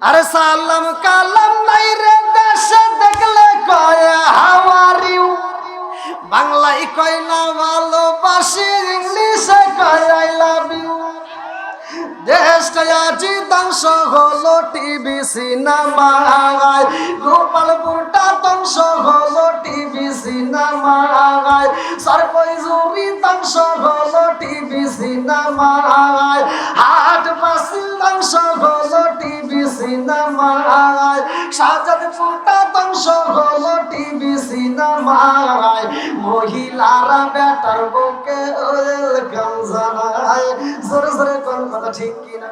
আরে সালাম কালাম নাই রে দেশে দেখলে কয় হাউ আর ইউ, বাংলায় কয় না ভালোবাসি, ইংলিশে কয় আই লাভ ইউ। দেশটা আজি ধ্বংস হলো টিভি সিনেমায়, গোপালপুরটা ধ্বংস হলো টিভি সিনেমায়, সরকই জমি ধ্বংস হলো টিভি সিনেমায়, হাট বাসিল ধ্বংস হলো টিভি সিনেমায়, শাহজাদপুরটা ধ্বংস হলো টিভি সিনেমায়, মহিলারা বেটার বুকে ওয়েলকাম জানায়। জোরে জোরে কোন কথা ঠিক কিনা?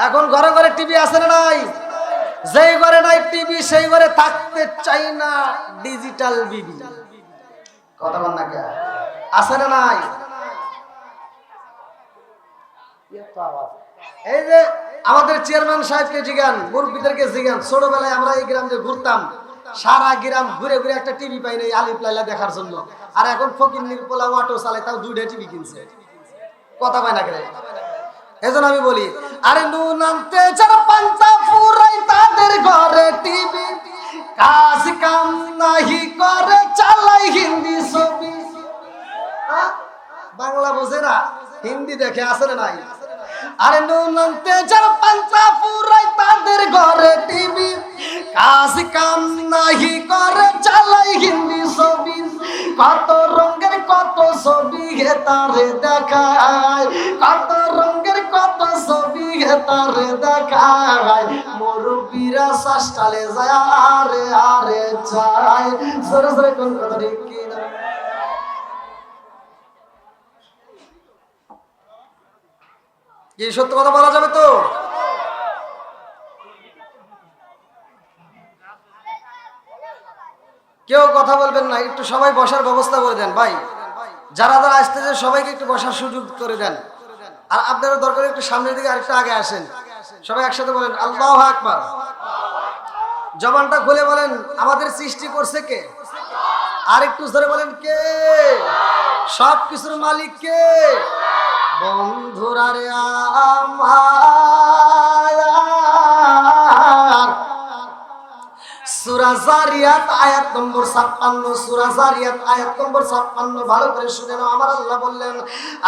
এখন ঘরে ঘরে টিভি আছে না নাই? যেই ঘরে নাই টিভি সেই ঘরে থাকতে চাই না ডিজিটাল বিবি। কথা বল না কে? আছে না নাই? এই যে আমাদের চেয়ারম্যান সাহেবকে জিগান, মুরব্বীদেরকে জিগান, ছোটবেলায় আমরা এই গ্রামে ঘুরতাম, সারা গ্রাম ঘুরে ঘুরে একটা টিভি পাই নাই আলিফ লাইলা দেখার জন্য। আর এখন ফকিন্নির পোলা অটো চালায়, তাও 2টা টিভি কিনছে। কথা পায় না কেন? এজন্য আমি বলি, আরে নুন আনতে যারা পান্তা ফুরাই তাদের ঘরে টিভি, কাজ কাম নাহি করে চালাই হিন্দি ছবি। বাংলা বোঝে না, হিন্দি দেখে, আছে না নাই? আরে নুন আনতে যারা পান্তা ফুরাই তাদের ঘরে টিভি, কাজ কাম নাহি করে চালাই হিন্দি ছবি। কত রঙের কত ছবি হে তারে দেখায়, কত রঙের কত ছবি হে তারে দেখায়, মুরব্বীরা শাসটালে যায় আরে আরে যায়। জোরে জোরে কোন কথা ঠিক কিনা? কি সত্য কথা বলা যাবে তো? কেউ কথা বলবেন না, একটু সবাই বসার ব্যবস্থা করে দেন ভাই। যারা যারা আসতেছে সবাইকে একটু বসার সুযোগ করে দেন। আর আপনারা দরকার একটু সামনের দিকে আরেকটু আগে আসেন। সবাই একসাথে বলেন আল্লাহু আকবার। জবানটা খুলে বলেন আমাদের সৃষ্টি করছে কে? আর একটু জোরে বলেন কে? সব কিছুর মালিক কে? বন্ধুরা রে আমার, সূরা যারিয়াত আয়াত নম্বর 56, সূরা যারিয়াত আয়াত নম্বর 56 ভালো করে শুনে নাও। আমার আল্লাহ বললেন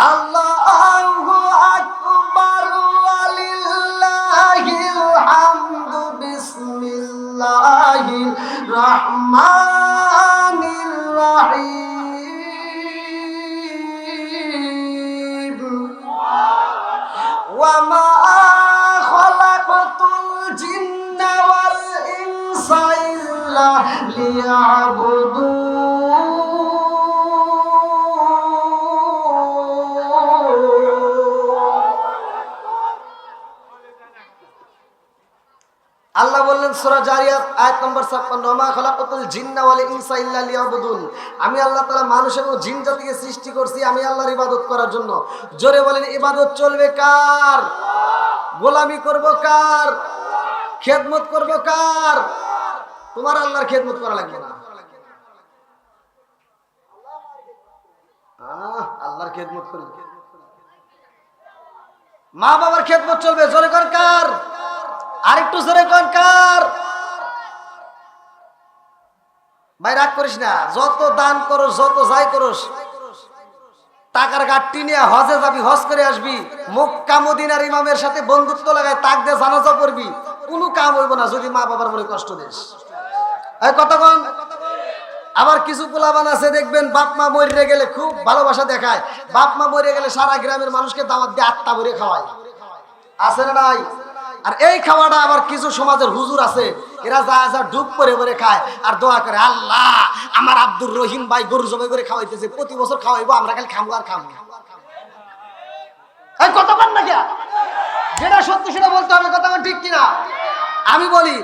আল্লাহু আকবার ওয়ালিল্লাহিল হামদু, বিসমিল্লাহির রহমানির রহিম, ওয়া মা খালাকাতুল জিন্না ওয়াল ইনসা ইল্লা লিয়াবুদুন। আল্লাহ বললেন সূরা জারিয়াত আয়াত নম্বর 56, ওয়া মা খালাকাতুল জিন্না ওয়াল ইনসা ইল্লা লিয়াবুদুন। আমি আল্লাহ তাআলা মানুষ এবং জিন জাতিকে সৃষ্টি করছি আমি আল্লাহর ইবাদত করার জন্য। জোরে বলেন ইবাদত চলবে কার? গোলামি করব কার? খেদমত করব কার? তোমার আল্লাহর খেদমত করা লাগবে না। আল্লাহর খেদমত করবে, মা বাবার খেদমত চলবে। জোরে কর কার? আরেকটু জোরে কর কার? ভাই রাগ করিস না, যত দান করস যত যাই করস, টাকার গাঠটি নিয়ে হজে যাবি, হজ করে আসবি, মক্কা মদিনার ইমামের সাথে বন্ধুত্ব লাগায় তাক দিয়ে জানাজা করবি, কোনো কাম হইব না যদি মা বাবার মনে কষ্ট দিস। কতক্ষণ আবার কিছু পোলাবান আছে দেখবেন বাপ মা মরে গেলে খুব ভালোবাসা দেখায়, বাপ মা মরে গেলে সারা গ্রামের মানুষকে দাওয়াত দিয়ে আত্মা ভরে খাওয়ায়, আছে না নাই? আর এই খাওয়াটা আবার কিছু সমাজের হুজুর আছে, এরা যা যা ডুব করে করে খায় আর দোয়া করে আল্লাহ আমার আব্দুর রহিম ভাই গরু জবাই করে খাওয়াইতেছে, প্রতি বছর খাওয়াইবো, আমরা খালি খামো আর খামো। এই কথা বল না কে? যেটা সত্যি সেটা বলতে হবে, কথা ঠিক কিনা? আমি বলি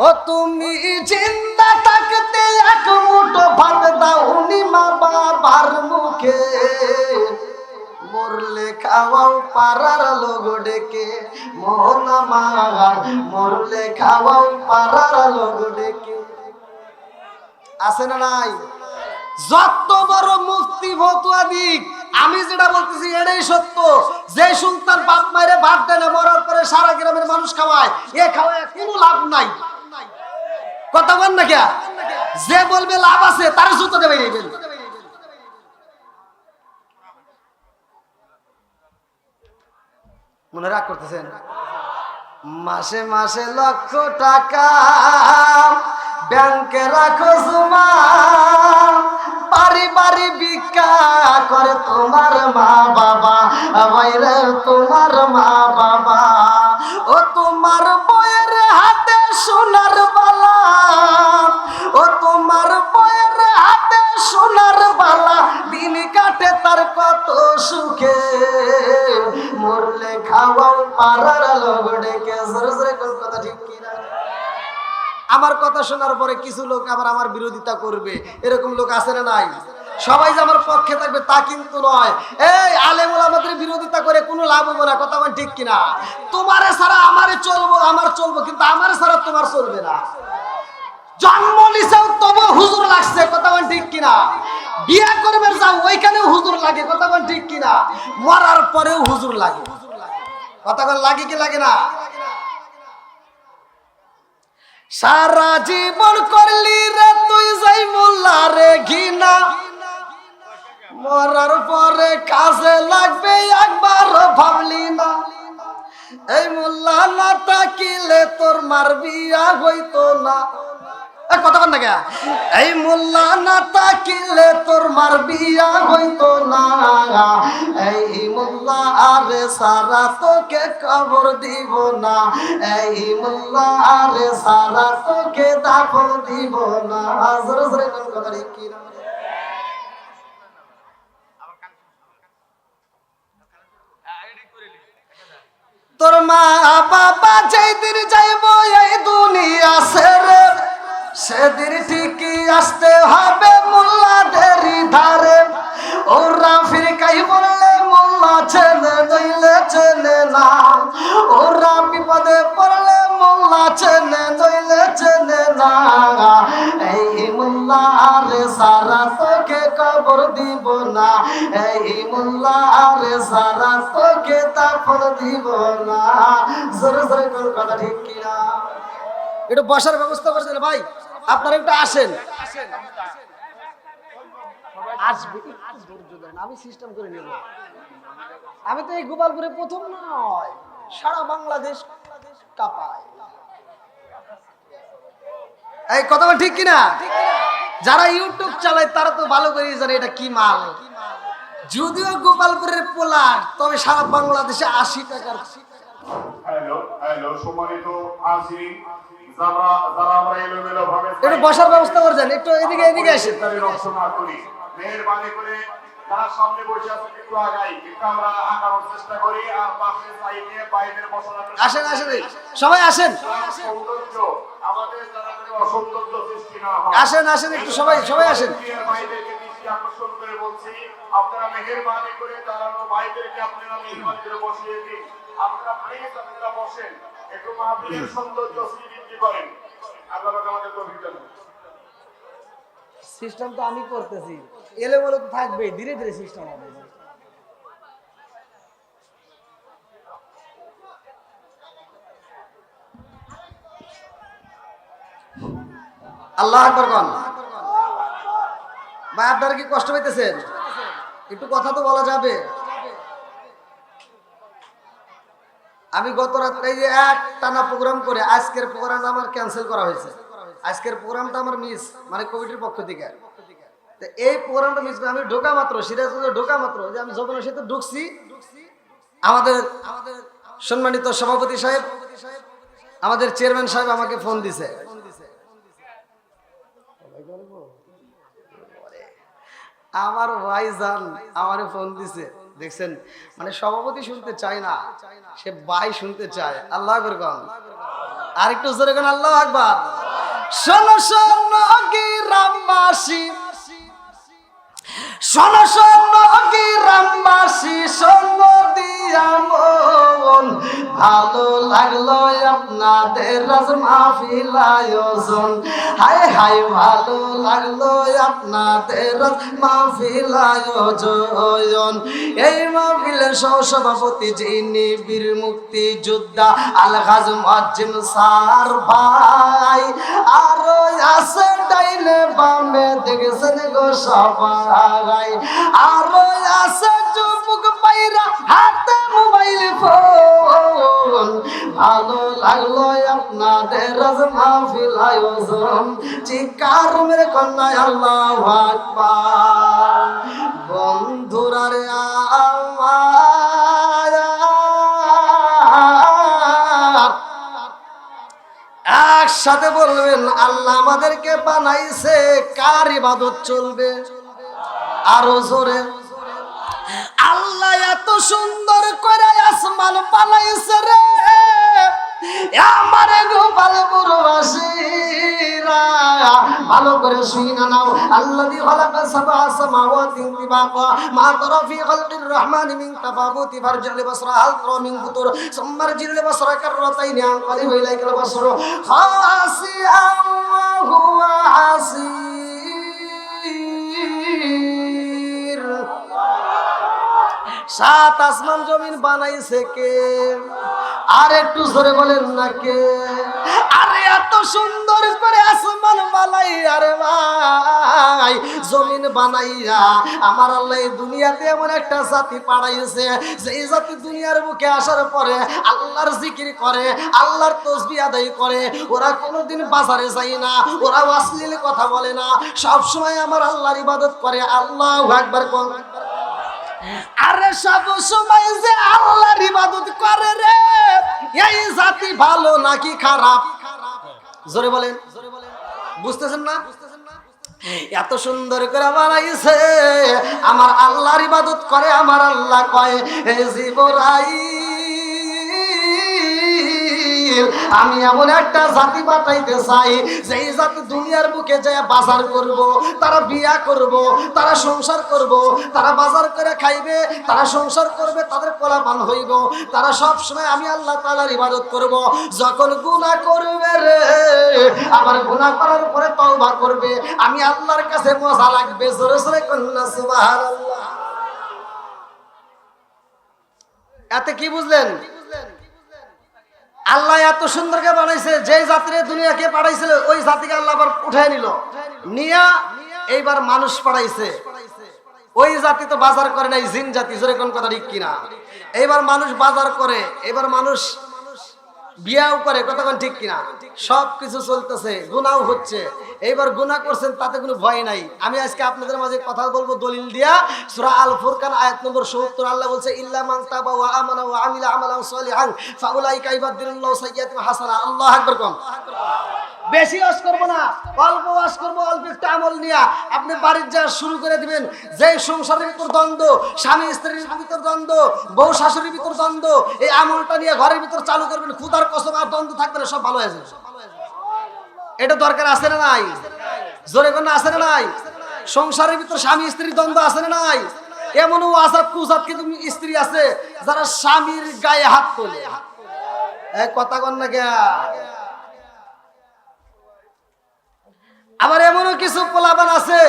ও তুমি জিন্দা থাকতে এক মুঠো ভাত দাওনি মা বাবার মুখে, মরলে খাওয়াও পাড়ার লোক ডেকে, মোহন আমার মরলে খাওয়াও পাড়ার লোক ডেকে, আছে না নাই? যত বড় মুফতি ফতুয়া দিক, আমি যেটা বলতেছি এটাই সত্য। যে সন্তান বাপ মায়ের ভাত দেয় না সারা গ্রামের মানুষ খাওয়ায়, এ খাওয়ায় কোনো লাভ নাই। কথা বল না কে? যে বলবে লাভ আছে তার জুতো দেবে। মনে রাগ করতেছেন? মাসে মাসে লক্ষ টাকা ব্যাংকে রাখো জমা, বাড়ি বাড়ি ভিক্ষা করে তোমার মা বাবা, বাইরে তোমার মা বাবা। ও তোমার বউয়ের হাতে সোনার বালা, ও তোমার বউয়ের হাতে সোনার বালা, দিন কাটে তার কত সুখে, মরলে খাওয়াও পাড়ার লোক ডেকে। জোরে জোরে কথা ঠিক কিনা? আমার কথা শোনার পরে কিছু লোক আবার আমার বিরোধিতা করবে, এরকম লোক আছে না নাই? সবাই যে আমার পক্ষে থাকবে তা কিন্তু নয়। এই আলেম ওলামাদের বিরোধিতা করে কোনো লাভ হবে না। কথা বল ঠিক কিনা? তোমারে ছাড়া আমারে চলবো, আমার চলবো, কিন্তু আমারে ছাড়া তোমার চলবে না। জন্ম নিছেও তবু হুজুর লাগছে। কথা বল ঠিক কিনা? বিয়ে করবে যাও, ওইখানেও হুজুর লাগে। কথা বল ঠিক কিনা? মরার পরেও হুজুর লাগে। কথা বল লাগে কি লাগে না? সারা জীবন করলি রে তুই যাই মোল্লা রে ঘিনা, মরার পরে কাজে লাগবে একবার ভাবলি না। এই মোল্লা না তাকিলে তোর মার বিয়া হইতো না। কথা বল না কে? এই মোল্লা না তাকিলে তোর মার বিয়া হইতো না। এই মোল্লা আরে সারা তোকে কবর দিব না। এই মোল্লা আরে সারা তোকে দাফন দিব না। জোরে জোরে কথা ঠিক কি না? তোর মা বাবা যেদিন যাইব এই দুনিয়া ছেড়ে, সেদিন ঠিকই আসতে হবে মোল্লাদেরই ধারে। ওরা ফিরকাই বললে মোল্লা চেনে, নইলে চেনে না। ওরা বিপদে পড়লে মোল্লা চেনে, নইলে চেনে না। এই মোল্লা আরে সারা তোকে কবর দিব না। এই মোল্লা আরে সারা তোকে দাফন দিব না। জোরে জোরে কথা ঠিক কিনা? একটু বসার ব্যবস্থা করছেন ভাই, আপনারা একটু আসেন। আসবে আমি সিস্টেম করে নেব। আমি তো এই গোপালপুরে প্রথম নয়, সারা বাংলাদেশ কাঁপায়। এই কথা বল ঠিক কিনা? যারা ইউটিউব চালায় তারা তো ভালো করে জানে এটা কি মাল। যদিও গোপালপুরের পোলা, তবে সারা বাংলাদেশে 80 টাকার। একটু বসার ব্যবস্থা করছেন, একটু এদিকে এদিকে আসেন। সামনে বসে আছে একটু আগাই, একটু আমরা আগানোর চেষ্টা করি। আর পাশে সাইডে বাইরের বসানোর আসেন আসেন সবাই আসেন। সৌন্দর্য আমাদের যারা অসৌন্দর্য সৃষ্টি না হয়, আসেন আসেন একটু সবাই সবাই আসেন। বাইরেকে দৃষ্টি আকর্ষণ করে বলছি, আপনারা মেহেরবানি করে দাঁড়ানো ভাইদেরকে আপনারা মেহেরবানি করে বসিয়ে দিন। আপনারা প্লিজ আপনারা বসেন, একটু মাহফিলের সৌন্দর্য সৃষ্টি করেন। আল্লাহ পাক আমাদের তৌফিক দান। সিস্টেম তো আমি করতেছি, এলেমেলো তো থাকবে, ধীরে ধীরে সিস্টেম হবে। আল্লাহু আকবার কোন ভাই? আপনারা কি কষ্ট পাইতেছেন? একটু কথা তো বলা যাবে। আমি গত রাত্রে এই যে এক টানা প্রোগ্রাম করে আজকের প্রোগ্রাম আমার ক্যান্সেল করা হয়েছে। আজকের প্রোগ্রামটা আমার মিস, মানে কমিটির পক্ষ থেকে। তো এই প্রোগ্রামটা মিস করে আমি ঢোকা মাত্র, সিরাজগঞ্জে ঢোকা মাত্র, যে আমি যমুনার সাথে ঢুকছি, আমাদের সম্মানিত সভাপতি সাহেব, আমাদের চেয়ারম্যান সাহেব আমাকে ফোন দিছে। আমার ভাইজান আমারে ফোন দিছে, দেখছেন? মানে সভাপতি শুনতে চায় না, সে ভাই শুনতে চায়। আল্লাহু আকবার কোন? আর একটু জোরে কোন আল্লাহু আকবার। শোনো শোনো গ্রামবাসী, শোনো শোনো গ্রামবাসী, শোনো দিয়া মন ভালো লাগলো আপনাদের আজ মাহফিল আয়োজন, হায় হায় ভালো লাগলো আপনাদের আজ মাহফিল আয়োজন। এই মাহফিলের সভাপতি যিনি বীর মুক্তি যোদ্ধা আলহাজ মুয়াজ্জিম স্যার ভাই, আরো আছে ডাইনে বামে দেখছেন গো সবাই, আরো আছে যুবক ভাইরা হাতে মোবাইল ফোন। ভালো লাগলো আপনাদের আজ মাহফিল আয়োজন, চিৎকার মেরে কন্যা আল্লাহু আকবার। বন্ধুরা রে আমার একসাথে বলবেন, আল্লাহ আমাদেরকে বানাইছে, কার ইবাদত চলবে? আরো জোরে। আল্লাহ এত সুন্দর করে আসমান বানাইছে রে আমার গোপালপুরবাসীরা, ভালো করে শুনে নাও। আল্লাযী খালাকা সাবআ সামাওয়াতিন তিবাকা মা তারা ফি খালকির রহমানি মিন তাফাবুতি ফারজিল বাসরা হাল তারা মিন ফুতুর সুম্মা রজিল বাসরা কাররাতাইনি আনকালিবু ইলাইকাল বাসরু খাসিআন ওয়া হুয়া হাসীর। সাত আসমান জমিন বানাইছে কে? আর একটু জোরে বলেন না কে? আরে এত সুন্দর করে আসমান বানাই, আরে ভাই জমিন বানাইয়া আমার আল্লাহ এই দুনিয়াতে এমন একটা জাতি পাঠাইছে, যেই জাতি দুনিয়ার বুকে আসার পরে আল্লাহর জিকির করে, আল্লাহর তাসবিহ আদায় করে। ওরা কোনোদিন বাজারে যায় না, ওরা অশ্লীল কথা বলে না, সব সময় আমার আল্লাহর ইবাদত করে। আল্লাহু আকবার কোন। আরে সব সময় যে আল্লাহর ইবাদত করে রে, এই জাতি ভালো নাকি খারাপ? জোরে বলেন, বুঝতেছেন না? এত সুন্দর করে বানাইছে, আমার আল্লাহর ইবাদত করে। আমার আল্লাহ কয়, হে জিবরাইল, আমি এমন একটা জাতি পাঠাইতে চাই, যেই জাতি দুনিয়ার বুকে যায় বাজার করব, তারা বিয়া করব, তারা সংসার করব, তারা বাজার করে খাইবে, তারা সংসার করবে, তাদের পোলাপান হইব, তারা সব সময় আমি আল্লাহ তাআলার ইবাদত করব। যখন গুনাহ করবে রে, আবার গুনাহ করার পরে তওবা করবে, আমি আল্লাহর কাছে মজা লাগবে। জোরে জোরে কন্না সুবহানাল্লাহ। এতে কি বুঝলেন? আল্লাহ এত সুন্দরকে বানাইছে, যে জাতির দুনিয়াকে পাঠাইছিল ওই জাতিকে আল্লাহ আবার উঠাই নিল, নিয়া এইবার মানুষ পাঠাইছে। ওই জাতি তো বাজার করে নাই, জিন জাতি। জোরে কোন কথা ঠিক কিনা? এইবার মানুষ বাজার করে, এবার মানুষ বিয়াও করে, কতক্ষণ ঠিক কিনা? সব কিছু চলতেছে, গুনাও হচ্ছে। এইবার গুনাহ করছেন, তাতে কোনো ভয় নাই। আমি আজকে আপনাদের মাঝে কথা বলবো দলিল দিয়া। সূরা আল ফুরকান আয়াত নম্বর ৭০ আল্লাহ বলছে, ইল্লা মান তাবা ওয়া আমানা ওয়া আমিলা আমালান সালিহান ফাউলাইকা ইউবাদদিলুল্লাহু সাইয়্যাতিহিম হাসানা। আল্লাহু আকবার কোন। বেশি ওয়াজ করব না, অল্প ওয়াজ করব, অল্প একটু আমল নিয়া আপনি বাড়ির যা শুরু করে দিবেন। যে সংসারের ভিতর দ্বন্দ্ব, স্বামী স্ত্রীর ভিতর দ্বন্দ্ব, বউ শাশুড়ির ভিতর দ্বন্দ্ব, এই আমলটা নিয়ে ঘরের ভিতর চালু করবেন। খুদার কসম আর দ্বন্দ্ব থাকবে না, সব ভালো হয়ে যাবে। এটা দরকার আছে না নাই? জোরে কোন আছে না নাই? সংসারের ভিতর স্বামী স্ত্রীর দ্বন্দ্ব আছে না নাই? এমনও আজাদ কুজাত কিন্তু স্ত্রী আছে যারা স্বামীর গায়ে হাত তোলে। কথা কন না কে? আবার এমনও কিছু পোলাপান আছে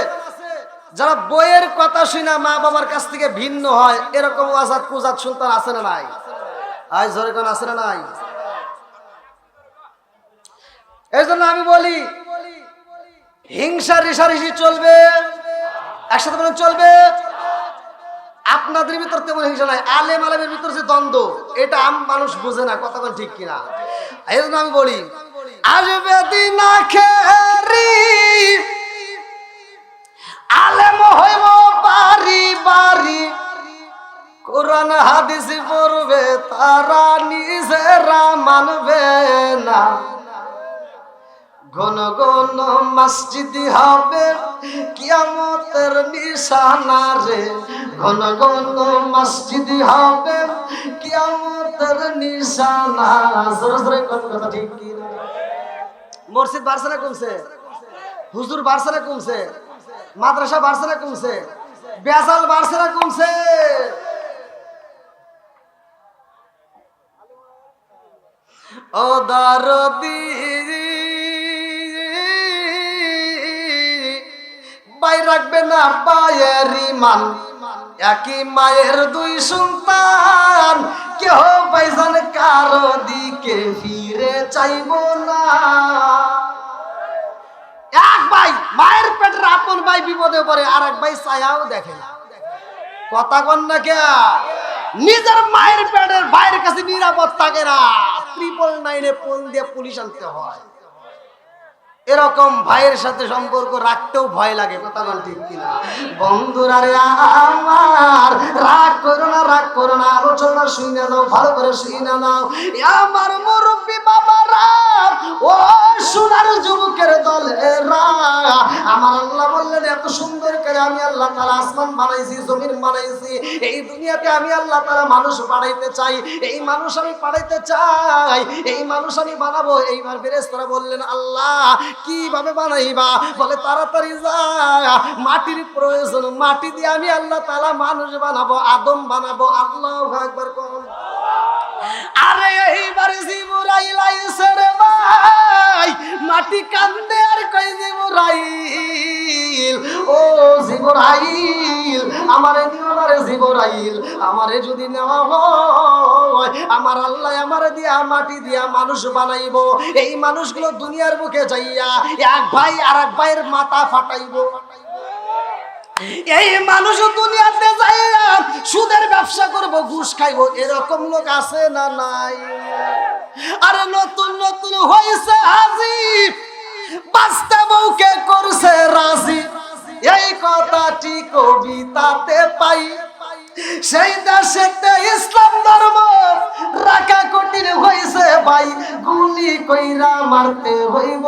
যারা বইয়ের কথা শুনে মা বাবার কাছ থেকে ভিন্ন হয়। এরকম আজাদ কুজাত সন্তান আছে না নাই? আজ জোরে কোন আছে না নাই? এই জন্য আমি বলি, হিংসা রেশারেশি চলবে, একসাথে বলেন চলবে। আপনাদের ভিতর তেমন হিংসা নাই, আলেম আলেমের ভিতর যে দ্বন্দ্ব, এটা আম মানুষ বুঝে না। কথা বলেন ঠিক কিনা? এই জন্য আমি বলি, আসবে দিন আখেরি আলেম হইব বাড়ি বাড়ি, কোরআন হাদিস পড়বে তারা নিজেরা মানবে না। ঘন ঘন মসজিদ হবে কিয়ামতের নিশানা রে, ঘন ঘন মসজিদ হবে কিয়ামতের নিশানা। জোরে জোরে কোন কথা ঠিক কি না? মসজিদ বাড়ছে না কমছে? হুজুর বাড়ছে না কমছে? মাদ্রাসা বাড়ছে না কমছে? বেজাল বাড়ছে না কমছে? ও দরদি ভাই রাখবে না ভাইয়ের ইমান, একই মায়ের দুই সন্তান, কেহ ভাইজান কারো দিকে ফিরে চাইবো না। এক ভাই মায়ের পেটের আপন ভাই বিপদে পড়ে, আর এক ভাই ছায়াও দেখে না। কথা কন না কে? নিজের মায়ের পেটের ভাইয়ের কাছে নিরাপদ থাকে না, 999 ফোন দিয়ে পুলিশ আনতে হয়। এরকম ভাইয়ের সাথে সম্পর্ক রাখতেও ভয় লাগে। কথা বল ঠিক কিনা? বন্ধুরা রে আমার, রাগ করো না, রাগ করো না, আলোচনা শুনে নাও, ভালো করে শুনে নাও। আমার মুরব্বী বাবারা, ও সোনার যুবকের দলেরা, আমার আল্লাহ বললেন এত সুন্দর করে আমি আল্লাহ তাআলা আসমান বানাইছি, জমিন বানাইছি, এই দুনিয়াতে আমি আল্লাহ তাআলা মানুষ বানাইতে চাই, এই মানুষ আমি পাঠাইতে চাই, এই মানুষ আমি বানাবো। এইবার ফেরেশতারা বললেন আল্লাহ কিভাবে বানাইবা? বলে তাড়াতাড়ি যা, মাটির প্রয়োজন, মাটি দিয়ে আমি আল্লাহ তাআলা মানুষ বানাবো, আদম বানাবো। আল্লাহু আকবার কোন। আরে এইবারে জিবরাইল আইছে রে ভাই, মাটি কান্দে আর কই জিবরাইল, ও জিবরাইল আমারে নিও না রে জিবরাইল, আমারে যদি নেওয়া হয় আমার আল্লাহ আমারে দিয়া মাটি দিয়া মানুষ বানাইবো, এই মানুষগুলো দুনিয়ার বুকে যাইয়া এক ভাই আর এক ভাইয়ের মাথা ফাটাইবো। এই মানুষ দুনিয়াতে যাইয়া সুদের ব্যবসা করবো, ঘুষ খাইবো। এরকম লোক আছে না নাই? আরে নতুন নতুন হয়েছে হাজি, বাঁচতে বউকে করছে রাজি, এই কথাটি কবিতাতে পাই। সেই দেশেতে ইসলাম ধর্ম রাখা কঠিন হয়েছে ভাই, গুলি কইরা মারতে হইব,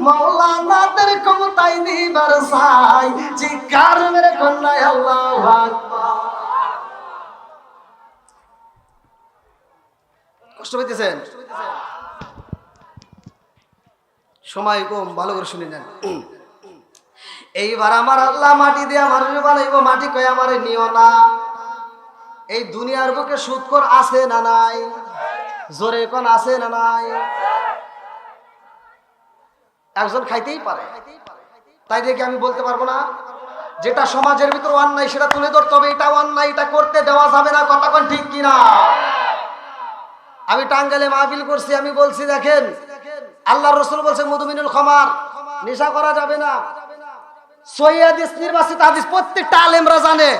মাওলানাদের ক্ষমতাই নিবার চাই, চিৎকার মেরে কন্যায় আল্লাহু আকবার। কষ্ট পেতেছেন? সময় কম, ভালো করে শুনে নেন। এইবার আমার আল্লাহ মাটি দিয়ে আমার বানাইব, মাটি কয় আমারে নিও না। এই দুনিয়ার বুকে সুদখোর আছে না নাই? জোরে কোন আছে না নাই? একজন খাইতেই পারে, তাই দেখে আমি বলতে পারবো না? যেটা সমাজের ভিতর অন্যায় সেটা তুলে ধরতে হবে, এটা অন্যায়, এটা করতে দেওয়া যাবে না। কথা কোন ঠিক কিনা? আমি টাঙ্গাইলে মাহফিল করছি, আমি বলছি দেখেন আল্লাহর রাসূল বলছে মুদমিনুল খামার, নেশা করা যাবে না। সহিহ হাদিস, নির্বাচিত হাদিস, প্রত্যেকটা আলেমরা জানে।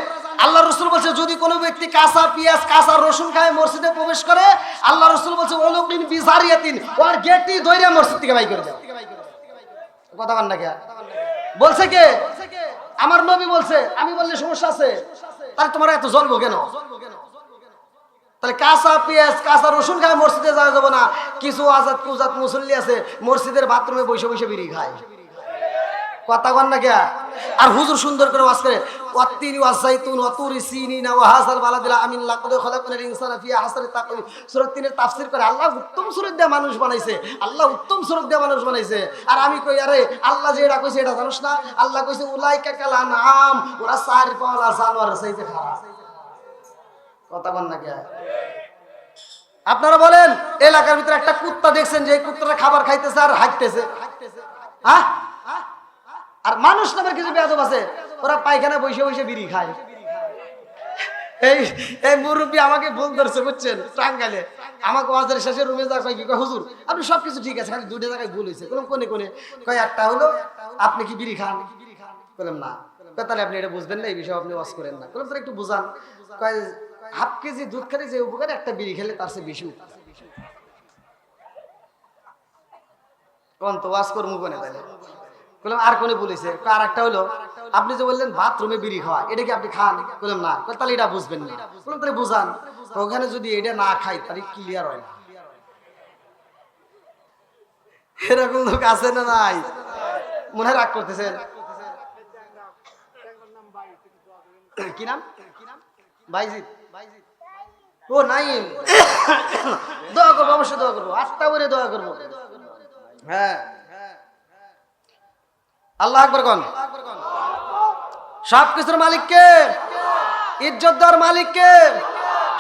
আল্লাহ রাসূল বলছে যদি কোনো ব্যক্তি কাঁচা পেঁয়াজ কাঁচা রসুন খায় মসজিদে প্রবেশ করে, আল্লাহ রাসূল বলছে ওলুকিন বিজারিয়াতিন, ওর গেটটি ধইরা মসজিদ থেকে বাইর করে দাও। কথা বল না কে? বলছে কে? আমার নবী বলছে। আমি বললে সমস্যা আছে? তাহলে তোমার এত জ্বলবো কেন? তাহলে কাঁচা পেঁয়াজ কাঁচা রসুন খায় মসজিদে যাওয়া যাবে না। কিছু আজাদ কুজাত মুসল্লি আছে মসজিদের বাথরুমে বসে বসে বিড়ি খায়। কথা কন না কে? আর হুজুর সুন্দর করে ওয়াজ করে ওয়াত্তিনি ওয়াজাইতুন ওয়াতুরি সিনিনা ওয়া হাযাল বালাদিল আমিন লাকাদ খালাকনাল ইনসানা ফি আহসানি তাকওয়িম। সূরা 3 এর তাফসীর করে আল্লাহ উত্তম সূরা দিয়ে মানুষ বানাইছে, আল্লাহ উত্তম সূরা দিয়ে মানুষ বানাইছে। আর আমি কই আরে আল্লাহ যে এটা কইছে এটা জানোস না? আল্লাহ কইছে উলাইকা কাল আনআম, ওরা সার পাওয়া জানোয়ার চাইতে খারাপ। কথা কন না কে? আপনারা বলেন এলাকার ভিতরে একটা কুত্তা দেখছেন যে এই কুত্তাটা খাবার খাইতেছে আর হাঁটতেছে? হ্যাঁ? আর মানুষ নামের কিছু বেয়াদব আছে, ওরা পায়খানা বসে বসে বিড়ি খায়। এই এই মুরব্বী আমাকে ভুল ধরছে বুঝছেন, টাঙ্গাইলে আমাকে ওয়াজের শেষে রুমে যা কয় কি কয় হুজুর আপনি সবকিছু ঠিক আছে, খালি দুইটা জায়গায় ভুল হয়েছে। কোন কোনে কোনে কয় একটা হলো আপনি কি বিড়ি খান? বললাম না। তাহলে আপনি এটা বুঝবেন না, এই বিষয়ে আপনি ওয়াজ করেন না। বললাম তোরা একটু বুঝান। কয় হাফ কেজি দুধ খেলে যে উপকার একটা বিড়ি খেলে তার চেয়ে বেশি উপকার। কোন তো ওয়াজ করবো কোনে? তাহলে বললাম আর কোনে বলেছে? আর একটা হলো আপনি যে বললেন বাথরুমে বিড়ি খাওয়া, এটা কি আপনি খান? বললাম না। তাহলে এটা বুঝবেন না। বললাম তাহলে বুঝান। ওখানে যদি এটা না খাই তাহলে ক্লিয়ার হয় না। এরকম লোক আছে না নাই? মনে হয় রাগ করতেছেন। কি নাম? বাইজিৎ। ও নাইম। দোয়া করবো, অবশ্যই দোয়া করবো, 8টা করে দোয়া করবো। হ্যাঁ, আল্লাহ আকবার কোন। সবকিছুর মালিক কে? ইজ্জত দেওয়ার মালিক কে?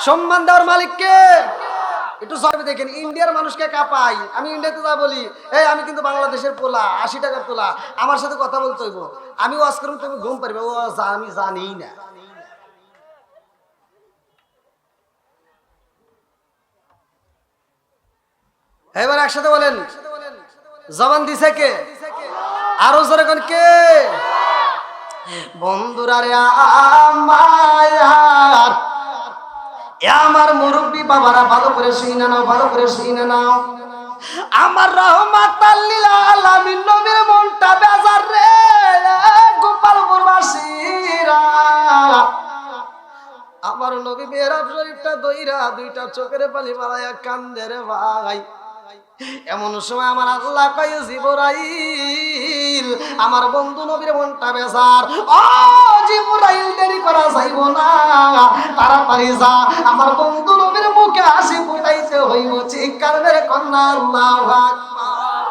সম্মান দেওয়ার মালিক কে? একটু জবাবে দেখেন, ইন্ডিয়ার মানুষকে কাঁপাই। আমি ইন্ডিয়াতে যা বলি, এই আমি কিন্তু বাংলাদেশের পোলা, 80 টাকার পোলা, আমার সাথে কথা বলতে হইব, আমি ওয়াজ করবো, তুমি ঘুম পারবে, ও আমি জানিই না। এবার একসাথে বলেন, জবান দিছে কে? আরো জোরে কোন কে? বন্ধুরা রে আমার, আমার মুরব্বী বাবারা ভালো করে শুনে নাও, ভালো করে শুনে নাও। আমার রহমাতাল লিল আলামিন নবীর মনটা বেজার রে গোপালপুর বাসীরা। আমার নবী মেহরাব শরীফটা দইরা দুইটা চোখের পানি বাড়াইয়া কান্দে রে ভাই। এমন সময় আমার আল্লাহ কয়, জিবরাইল, আমার বন্ধু নবীর মনটা বেজার, ও জিবরাইল দেরি করা যাইব না, তাড়াতাড়ি যা, আমার বন্ধু নবীর মুখে হাসি ফুটাইতে হইব, চিৎকার মেরে কন্যা আল্লাহু আকবার।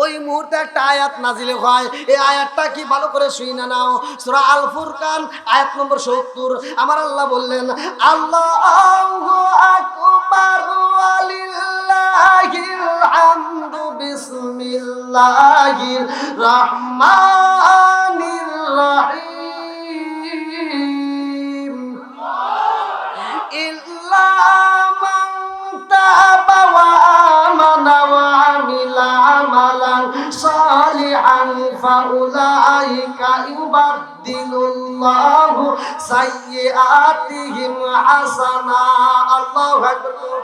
ওই মুহূর্তে একটা আয়াত নাজিল হয়, এই আয়াতটা কি ভালো করে শুনে নাও। সূরা আল ফুরকান আয়াত নম্বর 70। আমার আল্লাহ বললেন, আল্লাহু আকবার ওয়ালিল্লাহিল হামদু বিসমিল্লাহির রহমানির রহিম ইল্লা মান তাবা ওয়া আমানা ওয়া আমিলা আমালান সালিহান ফাউলাইকা ইউবাদদিলুল্লাহু সাইয়্যাতিহিম হাসানা। আল্লাহু আকবার।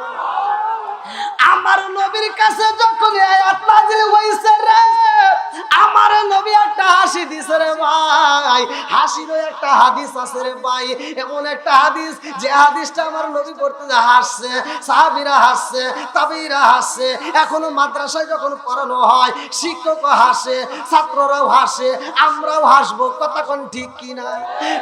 আমার নবীর কাছে যখন আয়াত নাযিল হইছে রে, আমার নবী একটা হাসি দিছে রে ভাই। হাসিরও একটা হাদিস আছে রে ভাই, এমন একটা হাদিস যে হাদিসটা আমার নবী পড়তে হাসছে, সাহাবীরা হাসছে, তাবিঈরা হাসছে। এখনো মাদ্রাসায় যখন পড়ানো হয়, শিক্ষকও হাসে, ছাত্ররাও হাসে, আমরাও হাসবো। কথা কোন ঠিক কি না?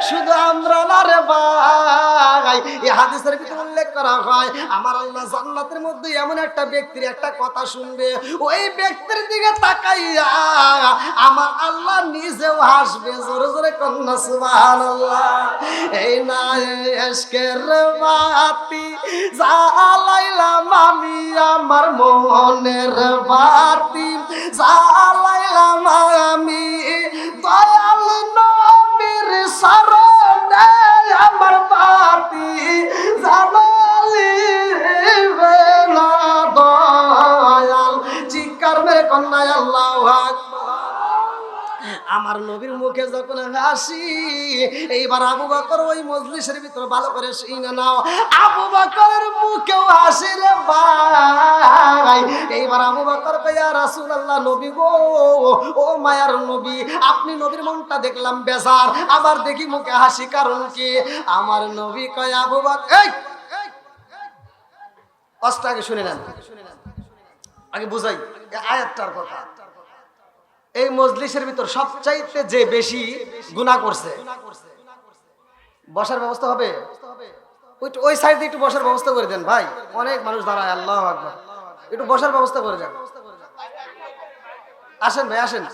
শুধু আমরা না রে ভাই, এই হাদিসের ভিতরে উল্লেখ করা হয়, আমার আল্লাহ জান্নাতের মধ্যে এমন একটা ব্যক্তির একটা কথা শুনবে, ওই ব্যক্তির দিকে তাকাইয়া আমার আল্লাহ নিজেও হাসবে। জোরে জোরে কন্যা সুবহানাল্লাহ। এই না এশকের বাতি জ্বালাইলাম আমি, আমার মনের বাতি জ্বালাইলাম আমি, দয়াল নবীর শরণে আমার বাতি জ্বালাইবে না দয়াল। চিৎকার মেরে কন্যা আল্লাহু আকবার। আমার নবীর মুখে যখন হাসি, এইবার আবু বকর ওই মজলিসের ভিতর ভালো করে শুনে নাও, আবু বকরের মুখেও হাসি রে ভাই। এইবার আবু বকর কয়, ইয়া রাসূলুল্লাহ, নবী গো, ও মায়ার নবী, আপনি নবীর মনটা দেখলাম বেজার, আবার দেখি মুখে হাসি, কারণ কি? আমার নবী কয়, আবু বকর, এই কষ্ট আগে শুনে নেন, আগে বুঝাই আয়াতটার কথা। এই মজলিসের ভিতর সবচাইতে যে বেশি গুনাহ করছে, বসার ব্যবস্থা হবে? ওই সাইডে একটু বসার ব্যবস্থা করে দেন ভাই, অনেক মানুষ দাঁড়ায়। আল্লাহু আকবার। একটু বসার ব্যবস্থা করে দেন। আসেন ভাই, আসেন,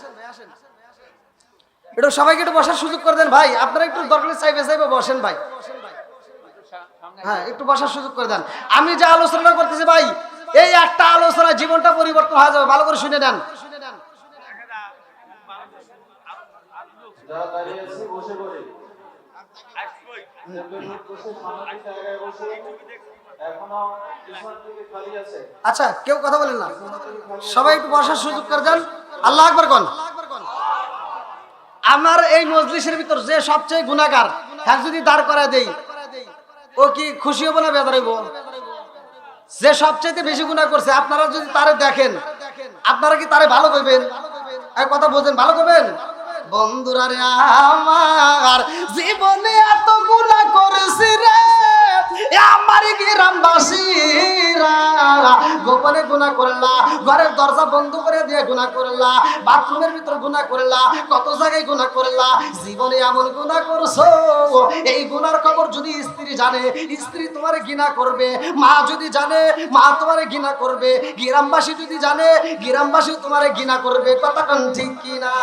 একটু সবাইকে একটু বসার সুযোগ করে দেন ভাই। আপনারা একটু দরকার চাইবে বসেন ভাই। হ্যাঁ, একটু বসার সুযোগ করে দেন। আমি যে আলোচনা করতেছি ভাই, এই একটা আলোচনা জীবনটা পরিবর্তন হয়ে যাবে। ভালো করে শুনে নেন। যারা দাঁড়িয়ে আছি বসে পড়ে, এখনো পিছন দিকে খালি আছে। আচ্ছা, কেউ কথা বলেন না, সবাই একটু বসার সুযোগ করে দেন। আল্লাহু আকবার কোন। আমার এই মজলিসের ভিতর যে সবচেয়ে গুনাহগার, হ্যাঁ যদি দাঁড় করায় দেই, ও কি খুশি হবো না বেজার হইব? যে সবচেয়ে বেশি গুনাহ করছে, আপনারা যদি তারে দেখেন, আপনারা কি তারে ভালো কইবেন? এক কথা বোঝেন, ভালো কইবেন? বন্ধুরা রে আমার, জীবনে এত গুনাহ করেছি রে, আমার গ্রামবাসীরা গোপনে গুনাহ করলা, ঘরের দরজা বন্ধ করে দিয়ে গুনাহ করলা, বাথরুমের ভিতর গুনাহ করলা, কত জায়গায় গুনাহ করলা, জীবনে এমন গুনাহ করছো এই গুনার খবর যদি স্ত্রী জানে স্ত্রী তোমারে ঘৃণা করবে, মা যদি জানে মা তোমারে ঘৃণা করবে, গ্রামবাসী যদি জানে গ্রামবাসী তোমারে ঘৃণা করবে। কথা কোন ঠিক কি না?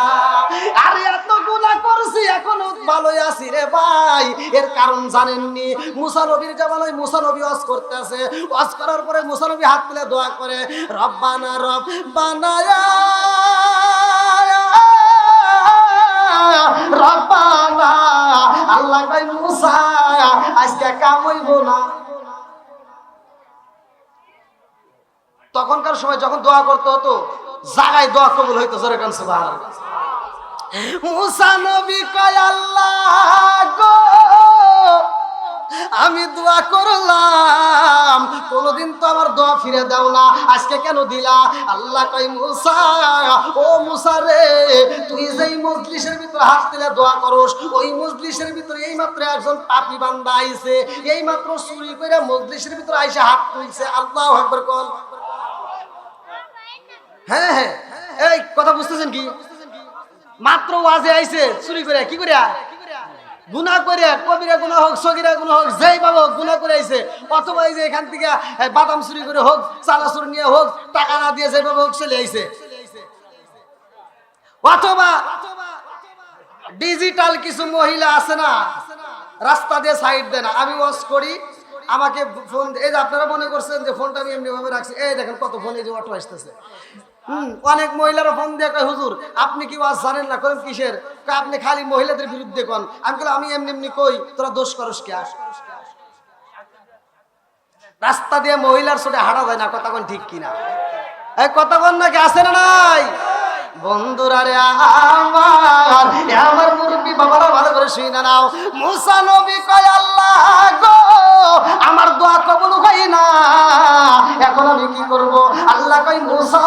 আর এত গুনাহ করছি এখনো ভালোই আছি রে ভাই। এর কারণ জানেননি? মুসা নবীর জামানায় মুসা নবী ওয়াজ করতেছে, ওয়াজ করার পরে মুসা নবী হাত তুলে দোয়া করে, রব্বানা রব্বানা রব্বানা, আল্লাহ কই মুসা আজকে কাম হইব না। তখনকার সময় যখন দোয়া করতে হতো জায়গায় দোয়া কবুল হইতো। জোরে কান সুবহানাল্লাহ। মুসা নবী কয় আল্লাহ গো আমি দোয়া করলাম, কোনদিন তো আমার দোয়া ফিরে দাও না, আজকে কেন দিলা? আল্লাহ কয় মুসা, ও মুসা রে, তুই যেই মজলিসের ভিতরে হাত দিলে দোয়া করস, ওই মজলিসের ভিতরে এইমাত্র একজন পাপী বান্দা আইছে, এইমাত্র চুরি করে মজলিসের ভিতরে আইসা হাত তুলছে। আল্লাহু আকবার কল। হ্যাঁ হ্যাঁ, এই কথা বুঝতেছেন কি? মাত্র ওয়াজে আইছে চুরি করে, কি করে গুনাহ করে, কবিরা গুনাহ হোক সগীরা গুনাহ হোক, যেই বাবা গুনাহ করে আইছে, অথবা এই যে এখান থেকে বাদাম চুরি করে হোক, চানাচুর নিয়ে হোক, টাকা না দিয়ে যেই বাবা হোক চলে আইছে, অথবা ডিজিটাল কিছু মহিলা আছে না রাস্তা দিয়ে সাইড দেয় না, আমি ওয়াজ করি আমাকে ফোন, এই যে আপনারা মনে করছেন যে ফোনটা আমি এমনি ভাবে রাখছি, এই দেখেন কত ফোন এই যে অটো আসতেছে। অনেক মহিলারা ফোন দিয়ে কয় হুজুর আপনি কি ওয়াজ জানেন না, করেন কিসের? আপনি খালি মহিলাদের বিরুদ্ধে কোন। আমি বললাম আমি এমনি এমনি কই, তোরা দোষ করস কে? রাস্তা দিয়ে মহিলার সাথে হাঁটা যায় না, কথা কোন ঠিক কিনা? এই কথা কোন নাকি আছে না নাই? বন্ধুরা রে আমার মুরব্বী বাবারা ভালো করে শুনে নাও, মুসা নবী কয় আল্লাহ গো আমার দোয়া কবুল হয় না, এখন আমি কি করব? আল্লাহ কয় মুসা,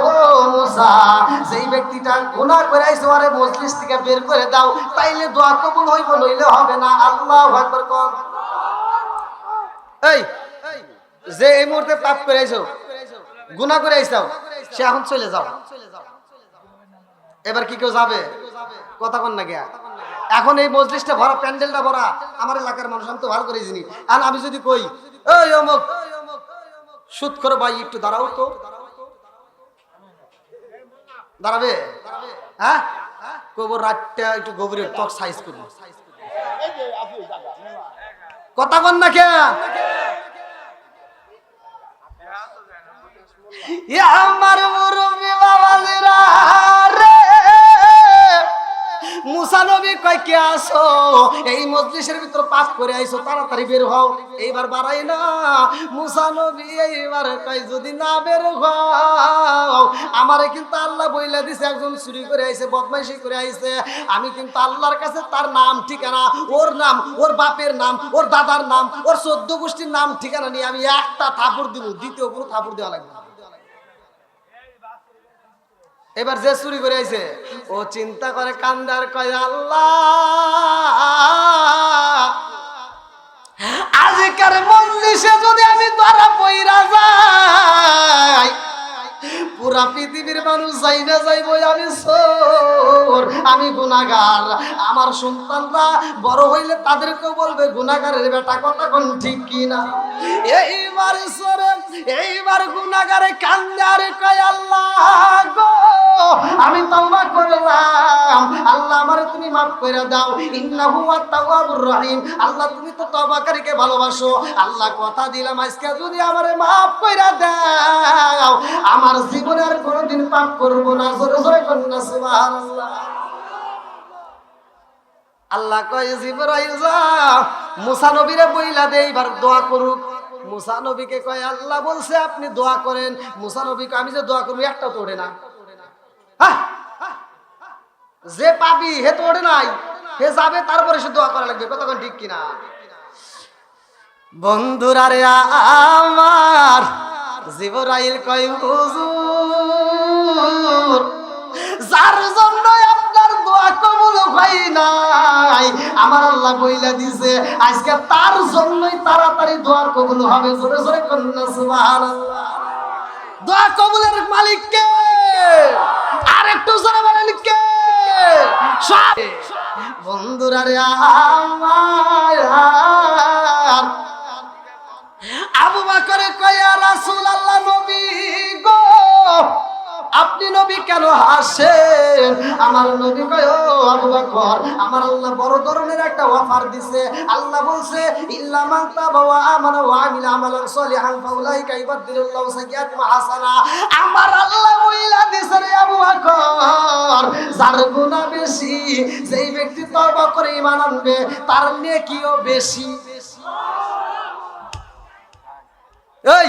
ও মুসা, যেই ব্যক্তিটা গুনাহ করে আইছে ওরে মজলিস থেকে বের করে দাও, তাইলে দোয়া কবুল হইব, নইলে হবে না। আল্লাহু আকবার কর। এই যে এই মুহূর্তে পাপ করে আইছো, গুনাহ করে আইছো, সে এখন চলে যাও। এবার কি কেউ যাবে? কথা কোন না গিয়া? এখন এই মজলিসটা ভরা, প্যান্ডেলটা ভরা, আমার এলাকার মানুষ, আমি তো ভালো করে জানি। আর আমি যদি কই এই অমুক সুদ করে ভাই একটু দাঁড়াও তো, দাঁড়াবে? হ্যাঁ, কবর রাতটা একটু গভীরের ত্বক সাইজ করবো। কথা কোন না কে? আমার মুরব্বি বাবাজিরা রে, মুসা নবী কয় কে আসো, এই মজলিসের ভিতর পাপ করে আইছো, তাড়াতাড়ি বের হও, এইবার বাড়াই না। মুসা নবী এইবার কয় যদি না বের হও, আমারে কিন্তু আল্লাহ বইলা দিছে একজন চুরি করে আইছে, বদমাইশি করে আইছে, আমি কিন্তু আল্লাহর কাছে তার নাম ঠিকানা, ওর নাম, ওর বাপের নাম, ওর দাদার নাম, ওর 14 গোষ্ঠীর নাম ঠিকানা নিয়ে আমি একটা থাপড় দিব, দ্বিতীয় কোনো থাপড় দেওয়া লাগবে না। এবার যে চুরি করে আইছে ও চিন্তা করে কান্দার কয় আল্লাহ আজকের মজলিসে যদি আমি ধরা পইরা যাই, পুরা পৃথিবীর মানুষ যাই না যাইব আমি চোর, আমি গুনাহগার, আমার সন্তানরা বড় হইলে তাদেরকেও বলবে গুনাহগারের বেটা। কথা কোন ঠিক কিনা? এইবার সরে এইবার গুনাহগারে কান্দে আর কয় আল্লাহ গো আমি তওবা করলাম, আল্লাহ আমারে তুমি মাফ করে দাও, ইন্নাহু আত-তাওয়াবুর রহিম, আল্লাহ তুমি তো তওবাকারীকে ভালোবাসো, আল্লাহ কথা দিলাম আজকে যদি আমারে মাফ করে দাও আমার জীবনে আর কোনোদিন পাপ করব না। জোরে জোরে কন্যা সুবহানাল্লাহ। আল্লাহ কয় জিবরাইল যাও মুসা নবীরে বইলা দে এইবার দোয়া করুক। মুসা নবীকে কয় আল্লাহ বলছে আপনি দোয়া করেন। মুসা নবী কয় আমি যে দোয়া করব একটাও তো ওঠে না। যে পাবি হে তো ওঠে নাই, হে যাবে তারপরে সে দোয়া করা লাগবে। কতক্ষণ ঠিক কিনা? বন্ধুরা রে আমার জিবরাইল কয় হুজুর যার জন্য আপনার দোয়া কবুল হয় নাই আমার আল্লাহ বইলা দিছে আজকে তার জন্যই তাড়াতাড়ি দোয়া কবুল হবে। জোরে জোরে কন্যা সুবহানাল্লাহ। দোয়া কবুলের মালিক কে? আর একটু জোরে বলেন কে? সব বন্ধুরা রে আমার, আবু বকর কয় ইয়া রাসূলুল্লাহ, নবী গো আপনি নবী কেন হাসেন? আমার নবী কয় ও আবু বকর, আমার আল্লাহ বড় ধরনের একটা অফার দিছে। আল্লাহ বলছে ইল্লা মান তাবা ওয়া আমানা ওয়া আমিলা আমালান সলিহান ফাউলাইকা ইউবাদদিলুল্লাহু সাইয়্যাতিহিম হাসানা। আমার আল্লাহ বইলা দিছে রে আবু বকর, যার গুনাহ বেশি, যেই ব্যক্তি তওবা করে ঈমান আনবে তার নেকিও বেশি। এই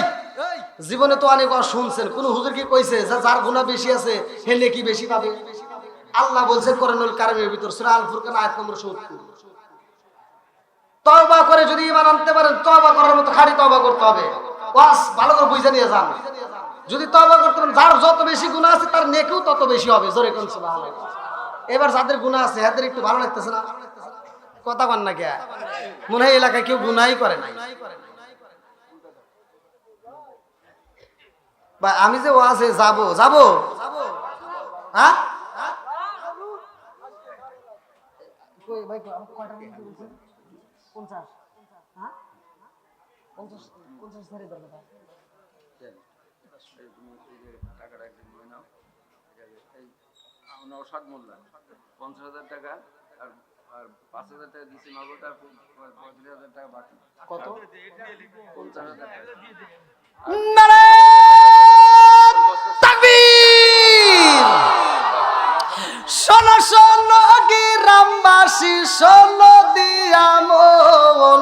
জীবনে তো অনেক শুনছেন, কোন হুজুর কি কইছে যে যার গুনাহ বেশি আছে হে নেকি বেশি পাবে? আল্লাহ বলছে কোরআনুল কারীমের ভিতর সূরা আল ফুরকান আয়াত নম্বর 70, তওবা করে যদি ঈমান আনতে পারেন, তওবা করার মতো খাঁটি তওবা করতে হবে। ওয়াস ভালো করে বুঝে নিয়ে যান। যদি তওবা করতে পারেন, যার যত বেশি গুনাহ আছে তার নেকিও তত বেশি হবে। জোরে কোন সুবহানাল্লাহ। এবার যাদের গুনাহ আছে এদের একটু ভালো লাগতেছে না? কথা কন না কে? মনে হয় এলাকায় কেউ গুনাহই করে নাই। বা আমি যে ওয়াজে যাব যাব, হ্যাঁ নওশাদ মোল্লা 50,000 টাকা আর 5,000 টাকা দিছি নগদ, আর 35,000 টাকা বাকি। কত? 50,000 টাকা। নারায়ে তাকবীর! শোনো শোনো গ্রামবাসী, শোনো দিয়া মন,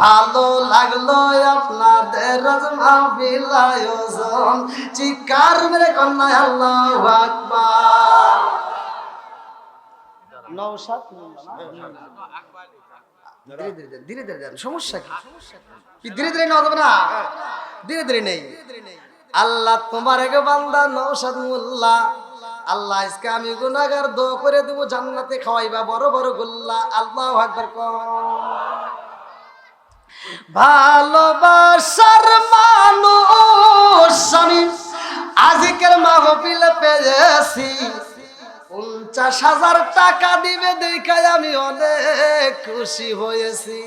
ভালো লাগলো আপনাদের মাহফিল আয়োজন। চিৎকার মেরে কন্যা আল্লাহু আকবার। নওশাদ ধীরে ধীরে যান, সমস্যা কি? ধীরে ধীরে নেওয়া যাবে না? ধীরে ধীরে নেই। আল্লাহ তোমার এক বান্দা নওশাদ মোল্লা, আল্লাহ আজকে আমি গুনাহগার, দোয়া করে দেব জান্নাতে খাওয়াইবা বড় বড় গোল্লা। আল্লাহু আকবার। ভালোবাসার মানুষ আমি আজকের মাহফিলে পেয়েছি, 50,000 টাকা দিবে দেখায় আমি অনেক খুশি হয়েছি।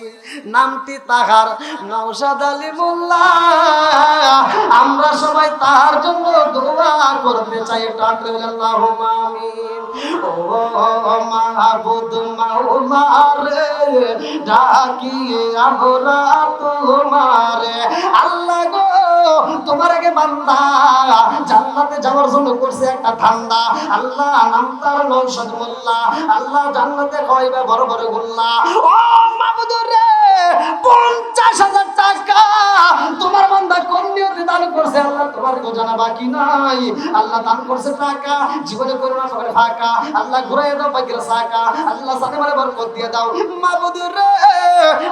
নামটি তাহার নওশাদ আলী মোল্লা, আমরা সবাই তার জন্য দোয়া করতে চাই। আল্লাহুম্মা আমিন। ও মাহবুব মাওলা রে, ডাকি আমরা তোমারে। আল্লাহ গো তোমার আগে বান্দা জান্নাতে যাওয়ার জন্য করছে একটা ঠান্ডা। আল্লাহ নাম তার নওশাদ মোল্লা, আল্লাহ জান্নাতে খাওয়াইবে বড় বড় গোল্লা। ও মাহবুব রে, 50,000 টাকা তোমার বান্দা কোন নিয়তে দান করছে আল্লাহ তোমার তো জানা বাকি নাই। আল্লাহ দান করছে টাকা, জীবনে করোনা করে ফাঁকা। আল্লাহ ঘুরাই দাও পাখির সাকা, আল্লাহ সাথে মানে বরকত দিয়ে দাও। মাহবুব রে,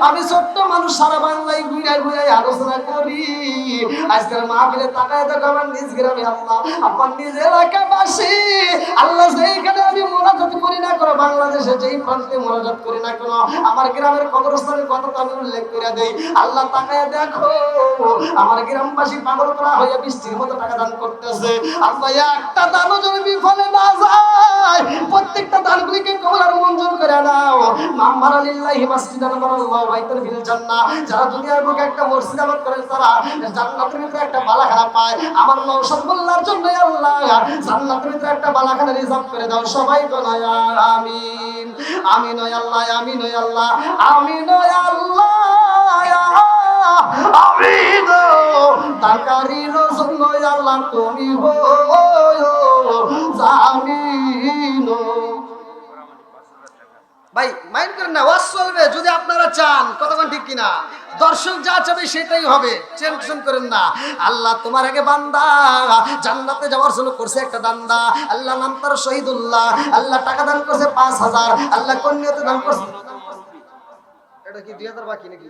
আমি ছোট্ট মানুষ, সারা বাংলায় ঘুরাই ঘুরাই আলোচনা করি। আজকের মাহফিলে তাকায় দেখো আমার নিজ গ্রামে আল্লাহ, আমার নিজ এলাকাবাসী আল্লাহ, যেইখানে আমি মোনাজাত করি না কেন, বাংলাদেশে যেই প্রান্তে মোনাজাত করি না কেন, আমার গ্রামের কবরস্থানের কথা আমি উল্লেখ করে দেই। আল্লাহ তাকায় দেখো আমার গ্রামবাসী পাগল করা হয়ে বৃষ্টির মতো টাকা দান করতেছে। আল্লাহ একটা দানও যদি বিফলে না যায়, প্রত্যেকটা দানগুলিকে কবুল আর মঞ্জুর করে নাও। মাম্মারা লিল্লাহি মাসজিদান বানাল্লাহু বাইতান ফিল জান্নাহ। যারা দুনিয়ার বুকে একটা মসজিদ আবাদ করে তারা জান্নাতের ভিতরে একটা বালাখানা পায়। আমার নওশাদ মোল্লার জন্য আল্লাহ জান্নাতের ভিতরে একটা বালাখানা রিজার্ভ করে দাও। সবাই বলো আমিন। আমিন ও আল্লাহ, আমিন ও আল্লাহ, আমিন ও আল্লাহ, আমিন। তাকারির জন্য আল্লাহ তুমি হো জামিন। ভাই মাইন্ড করেন না, ওয়াজ চলবে যদি আপনারা চান। কতক্ষণ ঠিক কিনা? দর্শক যা চাবে সেটাই হবে, টেনশন করেন না। আল্লাহ তোমার আগে বান্দা জান্নাতে যাওয়ার জন্য করছে একটা দান্দা। আল্লাহ নাম তার শহীদুল্লাহ, আল্লাহ টাকা দান করছে 5,000, আল্লাহ কোন নিয়তে দান করছে? এটা কি 2000 বাকি নাকি?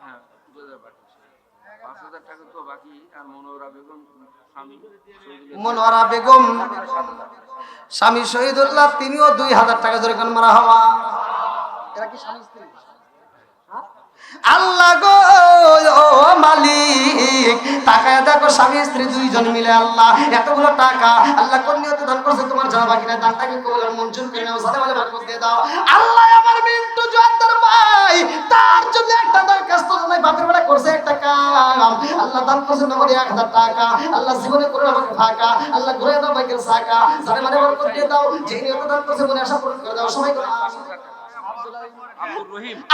হ্যাঁ 2000 বাকি, 5,000 টাকা তো বাকি। আর মনোরা বেগম স্বামী মনোয়ারা বেগম স্বামী শহীদুল্লাহ, তিনিও 2,000 টাকা জোরে কোন মারা হওয়া। এরা কি স্বামী স্ত্রী? আল্লাহ গো ও মালিক, তাকায় দেখো স্বামী স্ত্রী দুইজন মিলে আল্লাহ এতগুলো টাকা আল্লাহ কোন নিয়তে দান করছে তোমার জানা বাকি না, দানটাকে কবুল আর মঞ্জুর করে নাও, সাথে বলে বরকত দিয়ে দাও। আল্লাহ আমার মিন্টু জোয়ারদার ভাই তার জন্য একটা দরখাস্ত জানাই, বাপের বেলা করছে একটা কাম, আল্লাহ দান করছে নগদে 1000 টাকা, আল্লাহ জীবনে করে আমাকে ফাঁকা, আল্লাহ ঘুরে দাও বাইকের সাকা, সাথে মানে বরকত দিয়ে দাও, যে নিয়তে দান করছে মনে আশা পূরণ করে দাও, সবাই করে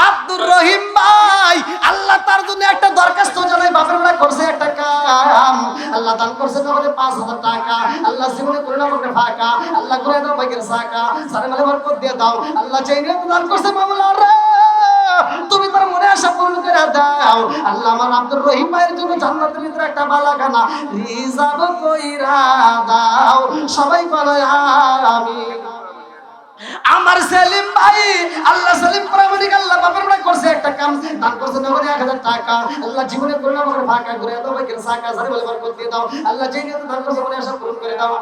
আব্দুর রহিম ভাই আল্লাহ তার জন্য একটা দরখাস্ত জানাই, বাপের বেলা করছে একটা কাম, আল্লাহ দান করছে আমাদের 5000 টাকা, আল্লাহ জীবনে করে আমাকে ফাঁকা, আল্লাহ করে দাও বাইকের সাকা, সারে মানে বরকত দিয়ে দাও, আল্লাহ যেই নিয়ত দান করছে মাওলা রে তুমি তার মনে আশা পূরণ করে দাও। আল্লাহ আমার আব্দুর রহিম ভাইয়ের জন্য জান্নাতের ভিতরে একটা বালাখানা রিজার্ভ কইরা দাও, সবাই বলো আমিন। আমার সেলিম ভাই আল্লাহ সেলিম প্রামাণিক আল্লাহ বাপের বেলা করছে একটা কাম, দান করছে নগদে 1000 টাকা, আল্লাহ জীবনে করে আমাকে ফাঁকা করে দাও বাইকের সাকা, সারে বলে বরকত দিয়ে দাও, আল্লাহ যেই নিয়ত দান করছে মনে আশা পূরণ করে দাও।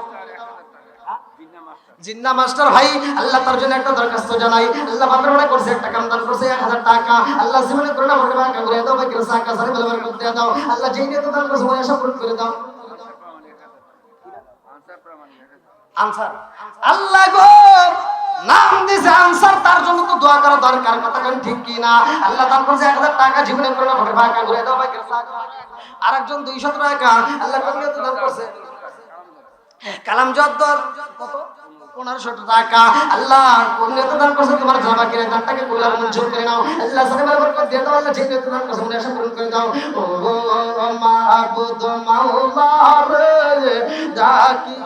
জিন্না মাস্টার ভাই আল্লাহ তার জন্য একটা দরখাস্ত জানাই, আল্লাহ বাপের বেলা করছে একটা কাম, দান করছে 1000 টাকা, আল্লাহ জীবনে করে আমাকে ফাঁকা করে দাও বাইকের সাকা, সারে বলে বরকত দিয়ে দাও, আল্লাহ যেই নিয়ত দান করছে মনে আশা পূরণ করে দাও। আনসার আল্লাহ গো নাম দিছে আনসার, তার জন্য তো দোয়া করা দরকার, কথা কোন ঠিক কি না? আল্লাহ দান করছে 1000 টাকা, জীবনে করে আমাকে ফাঁকা করে দাও বাইকের সাকা, আরেকজন 200 টাকা আল্লাহ কোন নিয়ত দান করছে কালাম জদ্দর কত 1500 টাকা, আল্লাহ কোন নিয়ত দান করছে তোমার জানা কিনে দানটাকে কবুল মঞ্জুর করে নাও, আল্লাহ সাথে বরকত দিয়ে দাও, আল্লাহ যে নিয়ত দান করছে মনে আশা পূরণ করে দাও। ও মাবুদ মাওলা রে ডাকি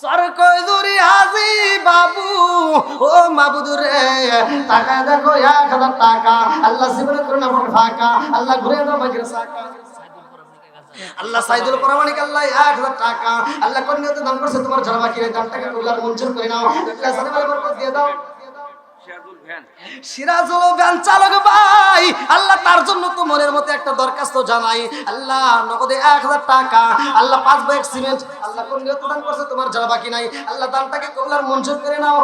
সর কই দূরি হাজি বাবু ও মাবুদ রে, টাকা দেখো 1000 টাকা, আল্লাহ জীবনে করে না ফাঁকা, আল্লাহ ঘুরে দাও বাইকের সাকা, আল্লাহ সাইদুল প্রামাণিক আল্লাহ 1000 টাকা, আল্লাহ কোন নিয়তে দান করছে তোমার জানা বাকি নাই, দানটাকে কবুল আর মঞ্জুর করে নাও, আল্লাহ সাথে বরকত দিয়ে দাও। সিরাজুল ভ্যান চালক ভাই আল্লাহ তার জন্য তো মনের মতো একটা দরখাস্ত জানাই, আল্লাহ নগদে 1000 টাকা, আল্লাহ 5 ব্যাগ সিমেন্ট, আল্লাহ কোন নিয়ত দান করছে তোমার জানা বাকি নাই, আল্লাহ দানটাকে কবুল আর মঞ্জুর করে নাও।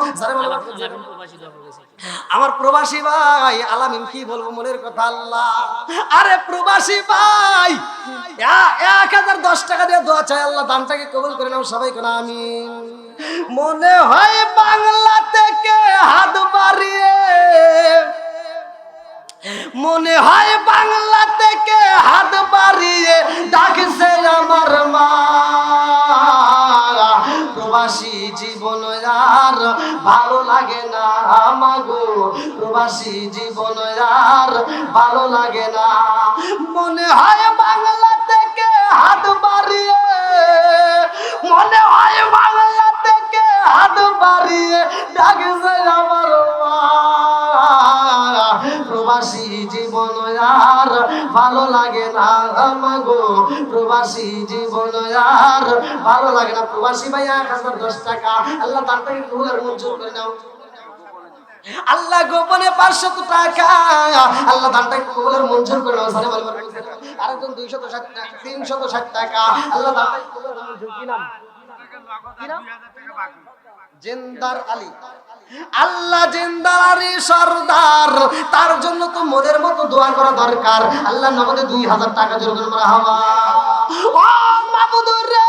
আমার প্রবাসী ভাই আলামিন কি বলবো মনের কথা আল্লাহ, আরে প্রবাসী ভাই 1010 টাকা দিয়ে দোয়া চাই, আল্লাহ দানটাকে কবুল করে নাও, সবাই কোন আমিন। মনে হয় বাংলা থেকে হাত বাড়িয়ে, মনে হয় বাংলা থেকে হাত বাড়িয়ে ডাকছে আমার মা, প্রবাসী জীবন আর ভালো লাগে না মাগো, প্রবাসী জীবন আর ভালো লাগে না, মনে হয় বাংলা থেকে হাত বাড়িয়ে, মনে হয় বাংলা থেকে হাত বাড়িয়ে ডাকছে আমার মা, প্রবাসী জীবন আর ভালো লাগে না মাগো, প্রবাসী জীবন আর ভালো লাগে না। প্রবাসী ভাই 1010 টাকা, আল্লাহ দানটাকে কবুল আর মঞ্জুর করে নাও, আল্লাহ গোপনে 500 টাকা, আল্লাহ দানটাকে কবুল আর মঞ্জুর করে নাও, সারে বলবো আরেকজন 260 টাকা 360 টাকা, আল্লাহ দানটাকে কবুল আর মঞ্জুর কি নাম জিন্দার আলী, আল্লাহ জিন্দার আলী সরদার, তার জন্য তো মনের মতো দোয়া করা দরকার, আল্লাহ নগদে 2000 টাকা জোর করে মারহাবা। ও মাবুদ রে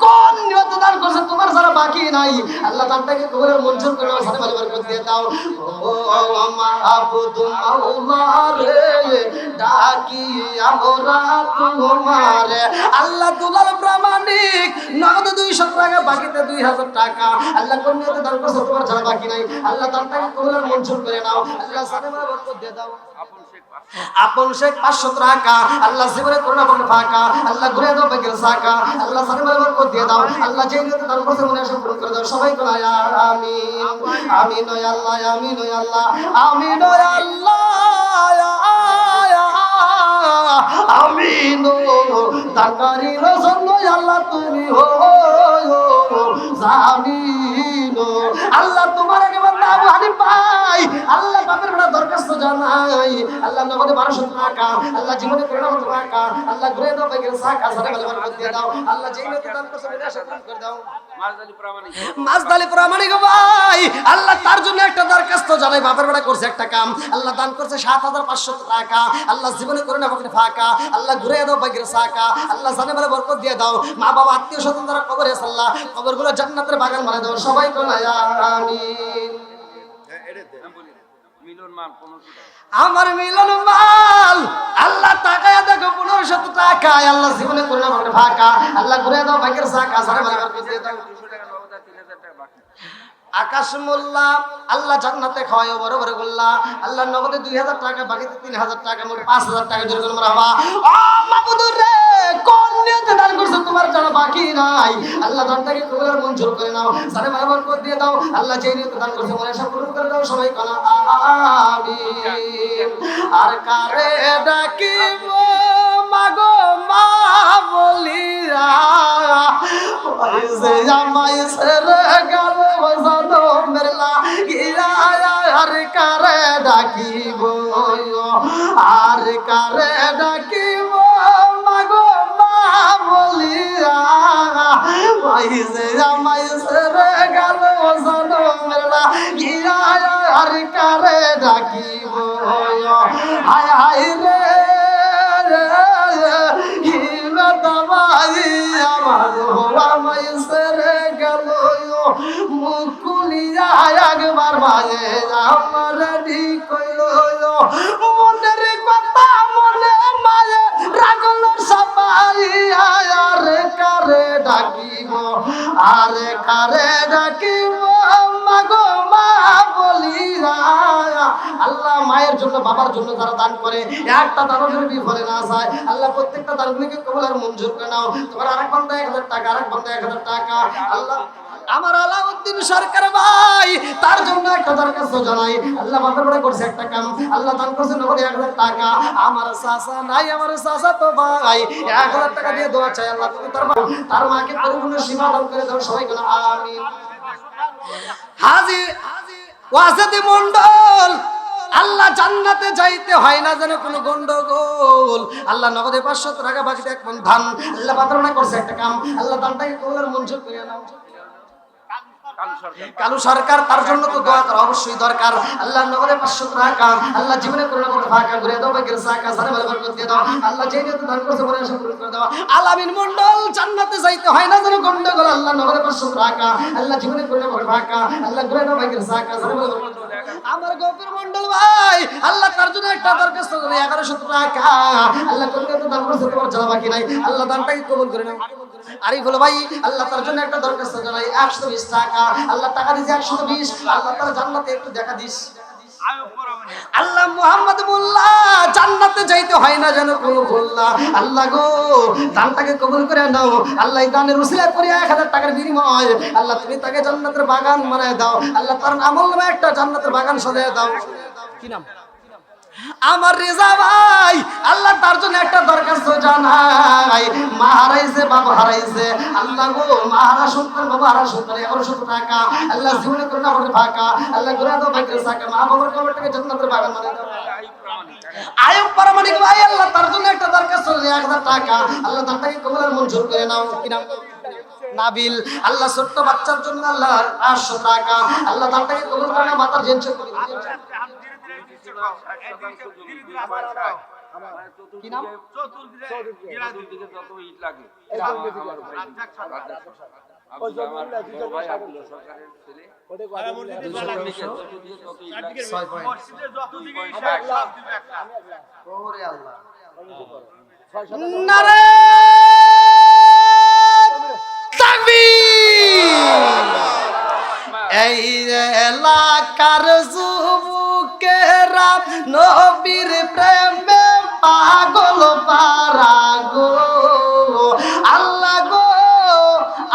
কোন নিয়ত দান করছে তোমার যারা বাকি নাই, আল্লাহ দানটাকে কবুল আর মঞ্জুর করে নাও, সাথে ভালো বরকত দিয়ে দাও। ও মাবুদ মাওলা রে ডাকি আমরা তোমারে, আল্লাহ দুলাল প্রামাণিক নগদ 200 টাকা, বাকিতে 2000 টাকা, আল্লাহ কোন নিয়তে দান করছে তোমার যারা বাকি নাই, আল্লাহ দানটাকে কবুল আর মঞ্জুর করে নাও, আল্লাহ সাথে ভালো বরকত দিয়ে দাও। আপন শেখ 500 টাকা, আল্লাহ জীবনে করোনা বন্ধ ফাঁকা, আল্লাহ ঘুরে দাও বাইকের সাকা, আল্লাহ সাথে ভালো বরকত দিয়ে দাও, আল্লাহ যে নিয়তে দান করছে মনে আশা পূরণ করে দাও, সবাই বলো আমিন আমিন ও আল্লাহ আমিন ও আল্লাহ আমিন ও আল্লাহ আমিন দানকারীর জন্য আল্লাহ তুমি হো জামিন, আল্লাহ তোমার আগে বান্দা আবু হানিফ ভাই ভাই আল্লাহ বাপের বেড়া দরখাস্ত জানাই আল্লাহ নগদে 1200 টাকা আল্লাহ জীবনে করে নাও টাকা আল্লাহ ঘুরে দাও বাইকের সাকা সারে বলে দিয়ে দাও আল্লাহ যেই নতুন দান করছে বলে আশা করে দাও মাসদালি প্রামাণিক ভাই আল্লাহ তার জন্য একটা দরখাস্ত জানাই বাপের বেড়া করছে একটা কাম আল্লাহ দান করছে 7500 টাকা আল্লাহ জীবনে করে নাও ফাঁকা আল্লাহ ঘুরে দাও বাইকের সাকা আল্লাহ জানে বলে বরকত দিয়ে দাও মা বাবা আত্মীয় স্বজন যারা কবরে আছে আল্লাহ কবরগুলো জান্নাতের বাগান বানায় দাও সবাই কোনা আমিন আমার মিলন মাল আল্লাহ তাকায়া দেখো 1500 টাকা আল্লাহ জীবনে করে নাও ফাঁকা আল্লাহ ঘুরে দাও বাইকের সাকা সারে বরকত দিয়ে দাও আকাশ মোল্লা আল্লাহ জান্নাতে খাওয়ায় বড় বড় গোল্লা আল্লাহ নগদে 2000 টাকা বাকিতে 3000 টাকা মোট 5000 টাকা জোরে করে মারহাবা ও মাবুদুর রে কোন নিয়তে দান করছো তোমার জানা বাকি নাই আল্লাহ দানটাকে কবুল মঞ্জুর করে নাও সারে বরকত দিয়ে দাও আল্লাহ যেই নিয়তে দান করছো মনে সব পূরণ করে দাও সবাই কোনা আমিন আর কারে ডাকিব মাগো মা বলিরা ওইসে জামাই সেরে গেল জানো মেরলা গিরা আর কারে ডাকিব আর কারে ডাকিব মাগো মা বলিরা ওইসে জামাই সেরে গেল জানো মেরলা গিরা আর কারে ডাকিব হায় হায় রে মুকুলিয়া একবার মাঝে আমার মনের কথা মনে মাঝে রাখল সবাই আরে কারে ডাকিব আরে কারে ডাকিব মাগো মা বলিরা আল্লাহ মায়ের জন্য বাবার জন্য যারা দান করে একটা দানও যদি বিফলে না যায় আল্লাহ প্রত্যেকটা দানগুলিকে কবুল আর মঞ্জুর করে নাও তোমার আরেক বান্দা 1000 টাকা আরেক বান্দা 1000 টাকা আল্লাহ আমার আলাউদ্দিন সরকার ভাই তার জন্য একটা দরখাস্ত জানাই আল্লাহ বাপের বড় করছে একটা কাম আল্লাহ দান করছে নগদে 1000 টাকা আমার চাচা নাই আমার চাচা তো ভাই 1000 টাকা দিয়ে দোয়া চাই আল্লাহ তুমি তার মাকে পরিপূর্ণ সীমা দান করে দাও সবাই বলো আমিন হাজী ওয়াজেদ মন্ডল আল্লাহ জান্নাতে যাইতে হয় না যেন কোনো গন্ডগোল আল্লাহ নগদে 500 টাকা বাকিতে এক মন ধান আল্লাহ বাতরণা করছে একটা কাম আল্লাহ দানটাকে কবুল মঞ্জুর করে নাও কালু সরকার তার জন্য তো দোয়া করা অবশ্যই দরকার আল্লাহ নগদে 500 টাকা আল্লাহ জীবনে করুণা করে ফাঁকা ঘুরে দাও বাইকের সাকা সারে বরকত দিয়ে দাও আল্লাহ যেই নিয়তে দান করছে মনে আশা পূরণ করে দাও আলামিন মন্ডল জান্নাতে যাইতে হয় না যেন গন্ডগোল আল্লাহ নগদে 500 টাকা আল্লাহ জীবনে করুণা করে ফাঁকা আল্লাহ ঘুরে দাও বাইকের সাকা সারে বরকত আমার গফির মন্ডল ভাই আল্লাহ তার জন্য একটা দরখাস্ত করে 1100 টাকা আল্লাহ কোন নিয়তে দান করছে তোমার জানা বাকি নাই আল্লাহ দানটাকে কবুল করে নাও আরিফুল ভাই আল্লাহ তার জন্য একটা দরখাস্ত জানাই 120 টাকা আল্লাহ টাকা দিয়েছে 120 আল্লাহ তার জান্নাতে একটু দেখা দিস আল্লাহ মুহাম্মদ মোল্লা জান্নাতে যাইতে হয় না যেন কোনো গোল্লা আল্লাহ গো দানটাকে কবুল করে নাও আল্লাহ এই দানের উসিলা করে 1000 টাকার বিনিময় আল্লাহ তুমি তাকে জান্নাতের বাগান বানায় দাও আল্লাহ তার আমল নামে একটা জান্নাতের বাগান সাজিয়ে দাও কি নাম আমার রেজা ভাই আল্লাহ তার জন্য একটা দরখাস্ত জানাই মা হারাইছে বাবা হারাইছে আল্লাহ গো মা হারা সন্তান বাবা হারা সন্তান 1100 টাকা আল্লাহ জীবনে করুণা করে ফাঁকা আল্লাহ ঘুরে দাও বাইকের সাকা মা বাবার কবরটাকে জান্নাতের বাগান বানায় দাও আয়ুব প্রামাণিক ভাই আল্লাহ তার জন্য একটা দরখাস্ত 1000 টাকা আল্লাহ তাকে কবুল আর মঞ্জুর করে নাও কি নাম নাবিল আল্লাহ ছোট্ট বাচ্চার জন্য আল্লাহ 500 টাকা আল্লাহ তাকে কবুল করে নাও মাতার জেনছে কি নাম চতুর্দিকে যত ইট লাগে এই এলাকার যুবকেরা নবীর প্রেমে পাগল পারা গো আল্লাহ গো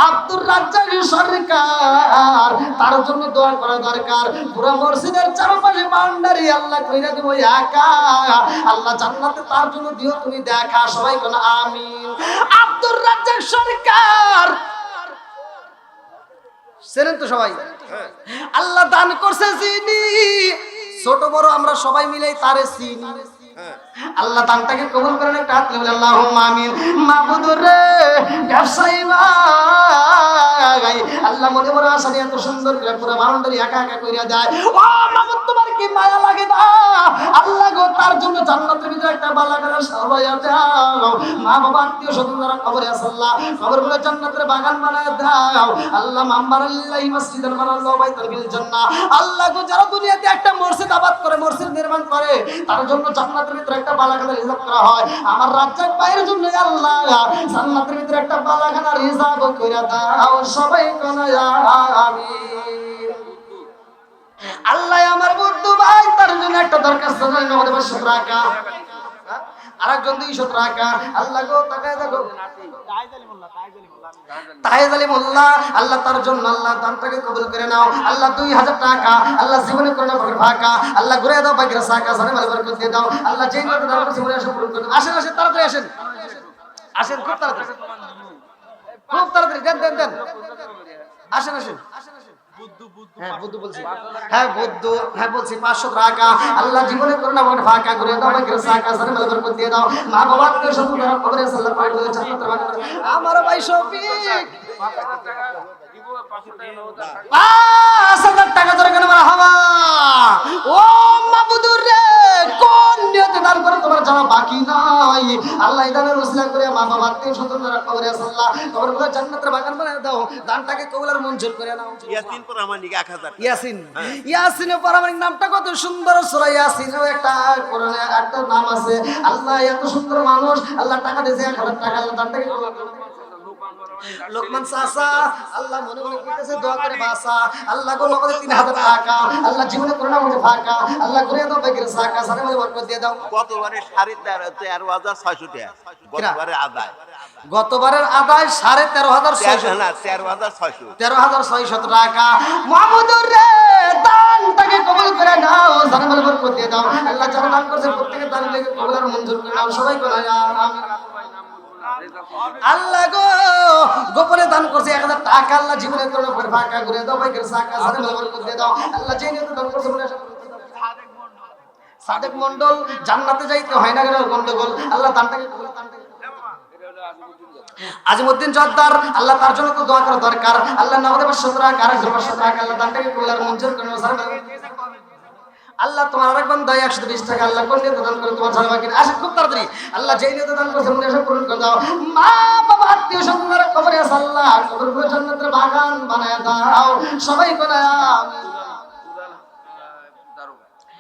আব্দুর রাজ্জাক সরকার তার জন্য দোয়া করা দরকার পুরো মসজিদের চারপাশে বাউন্ডারি আল্লাহ কইরা দিব একা আল্লাহ জান্নাতে তার জন্য দিও তুমি দেখা সবাই কোন আমিন আব্দুর রাজ্জাক সরকার চেনেন তো সবাই আল্লাহ দান করছে যিনি ছোট বড় আমরা সবাই মিলে তারে চিনি। আল্লাহ দানটাকে কবুল করেন। একটা হাত তুলে বলেন আল্লাহুম্মা আমিন। মাবুদুর রে ব্যবসায়ী ভাই, আল্লাহ মনে মনে আশা নিয়ে এত সুন্দর করে পুরো বাউন্ডারি একা একা কইরা দেয়। ও মাবুদ, তোমার কি মায়া লাগে না? আল্লাহ গো, তার জন্য জান্নাতের ভিতরে একটা বালাখানা সাজায়া দাও। মা বাবা আত্মীয় স্বজন যারা কবরে আছে আল্লাহ কবরগুলো জান্নাতের বাগান বানায় দাও। আল্লাহ মামবারাল্লাহি মসজিদান বানাল্লাহু বাইতাল ফিল জান্নাহ। আল্লাহ গো, যারা দুনিয়াতে একটা মসজিদ আবাদ করে, মসজিদ নির্মাণ করে, তার জন্য জান্নাতের ভিতরে একটা বালাখানা রিজার্ভ করা হয়। আমার রাজ্জাক ভাইয়ের জন্য আল্লাহ জান্নাতের ভিতরে একটা বালাখানা রিজার্ভ কইরা দাও। সবাই কোন আমিন। আল্লাহ আমার বন্ধু ভাই তার জন্য একটা দরখাস্ত জানেন আমাদের 500 টাকা, আরেকজন 200 টাকা। আল্লাহ গো তাকায় দেখো তাহেজ আলী মোল্লা, আল্লাহ তার জন্য আল্লাহ দানটাকে কবুল করে নাও। আল্লাহ 2000 টাকা, আল্লাহ জীবনে করে নাও ফাঁকা, আল্লাহ ঘুরে দাও বাকিরা সাকা সানে মালে বরকত দিয়ে দাও। আল্লাহ যেই মত দান করছে মনে আসে পূরণ করে দাও। আসেন আসেন তাড়াতাড়ি আসেন, আসেন খুব তাড়াতাড়ি, খুব তাড়াতাড়ি দেন দেন দেন, আসেন আসেন। হ্যাঁ বুদ্ধু বলছি, হ্যাঁ বুদ্ধু, হ্যাঁ বলছি 500 টাকা। আল্লাহ জীবনে করোনা মনে ফাঁকা ঘুরে দাও বাকিরা সাকা সানে মালে বরকত দিয়ে দাও। মা বাবা কে সব যারা কবরে আছে আল্লাহ পাক বলে জান্নাতের বাগান। আমার ভাই শফিক 5,000 টাকা দিব, 500 টাকা নগদ টাকা। 5,000 টাকা ধরে কেন মারা হাওয়া। ও মাবুদুর রে, কোন নিয়তে দান করে তোমার জানা বাকি নাই। আল্লাহ দানের ওসিলা করে মা বাবা আত্মীয় স্বজন যারা কবরে আছে আল্লাহ কবরগুলো জান্নাতের বাগান বানায় দাও। দানটাকে কবুল আর মঞ্জুর করে নাও। ইয়াসিন পরামানিক 1000 ইয়াসিন, ইয়াসিনের পরামানিক নামটা কত সুন্দর। সূরা ইয়াসিনেও একটা কোরআনে একটা নাম আছে। আল্লাহ এত সুন্দর মানুষ, আল্লাহ টাকা দিয়েছে 1000 টাকা। আল্লাহ দানটাকে কবুল করে। লোকমান চাচা আল্লাহ মনে মনে কইতেছে দোয়া করে বাসা। আল্লাহ গো নগদে 3000 টাকা। আল্লাহ জীবনে করোনা মধ্যে ফাঁকা, আল্লাহ ঘুরে দাও বাকিরা সাকা সানে মালে বরকত দিয়ে দাও। গতবারে 13,600 টাকা গতবারে আদায়, গতবারের আদায় 13,600, না 13,600 13,600 টাকা। মাহমুদুর রে, দানটাকে কবুল করে নাও, জানে মালে বরকত দিয়ে দাও। আল্লাহ যারা দান করছে প্রত্যেকের দানটাকে কবুল আর মঞ্জুর করে নাও। সবাই বলে আমিন। আল্লাহ গো গোপনে দান করছে 1000 টাকা। আল্লাহ জীবনে করোনা পরে ফাঁকা ঘুরে দাও বাকিরা সাকা সানে মালে বরকত দিয়ে দাও। আল্লাহ যেই নিয়তে দান করছে মনে আসা সাদেক মন্ডল জান্নাতে যাইতে হয় না কেন গন্ডগোল। আল্লাহ দানটাকে কবুল, দানটাকে আজিমউদ্দিন জর্দার, আল্লাহ তার জন্য তো দোয়া করা দরকার। আল্লাহ নগদে 500 টাকা, আরেকজন 500 টাকা। আল্লাহ দানটাকে কবুল আর মঞ্জুর করে নাও। আল্লাহ তোমার আরেক বান্দা 120 টাকা। আল্লাহ কোন নিয়তে দান করে তোমার জানা বাকি আসে খুব তাড়াতাড়ি। আল্লাহ যেই নিয়তে দান করছে মনে আসা পূরণ করে দাও। মা বাবা আত্মীয় স্বজন যারা কবরে আছে আল্লাহ কবরগুলো জান্নাতের বাগান বানায় দাও। সবাই বলে আমিন।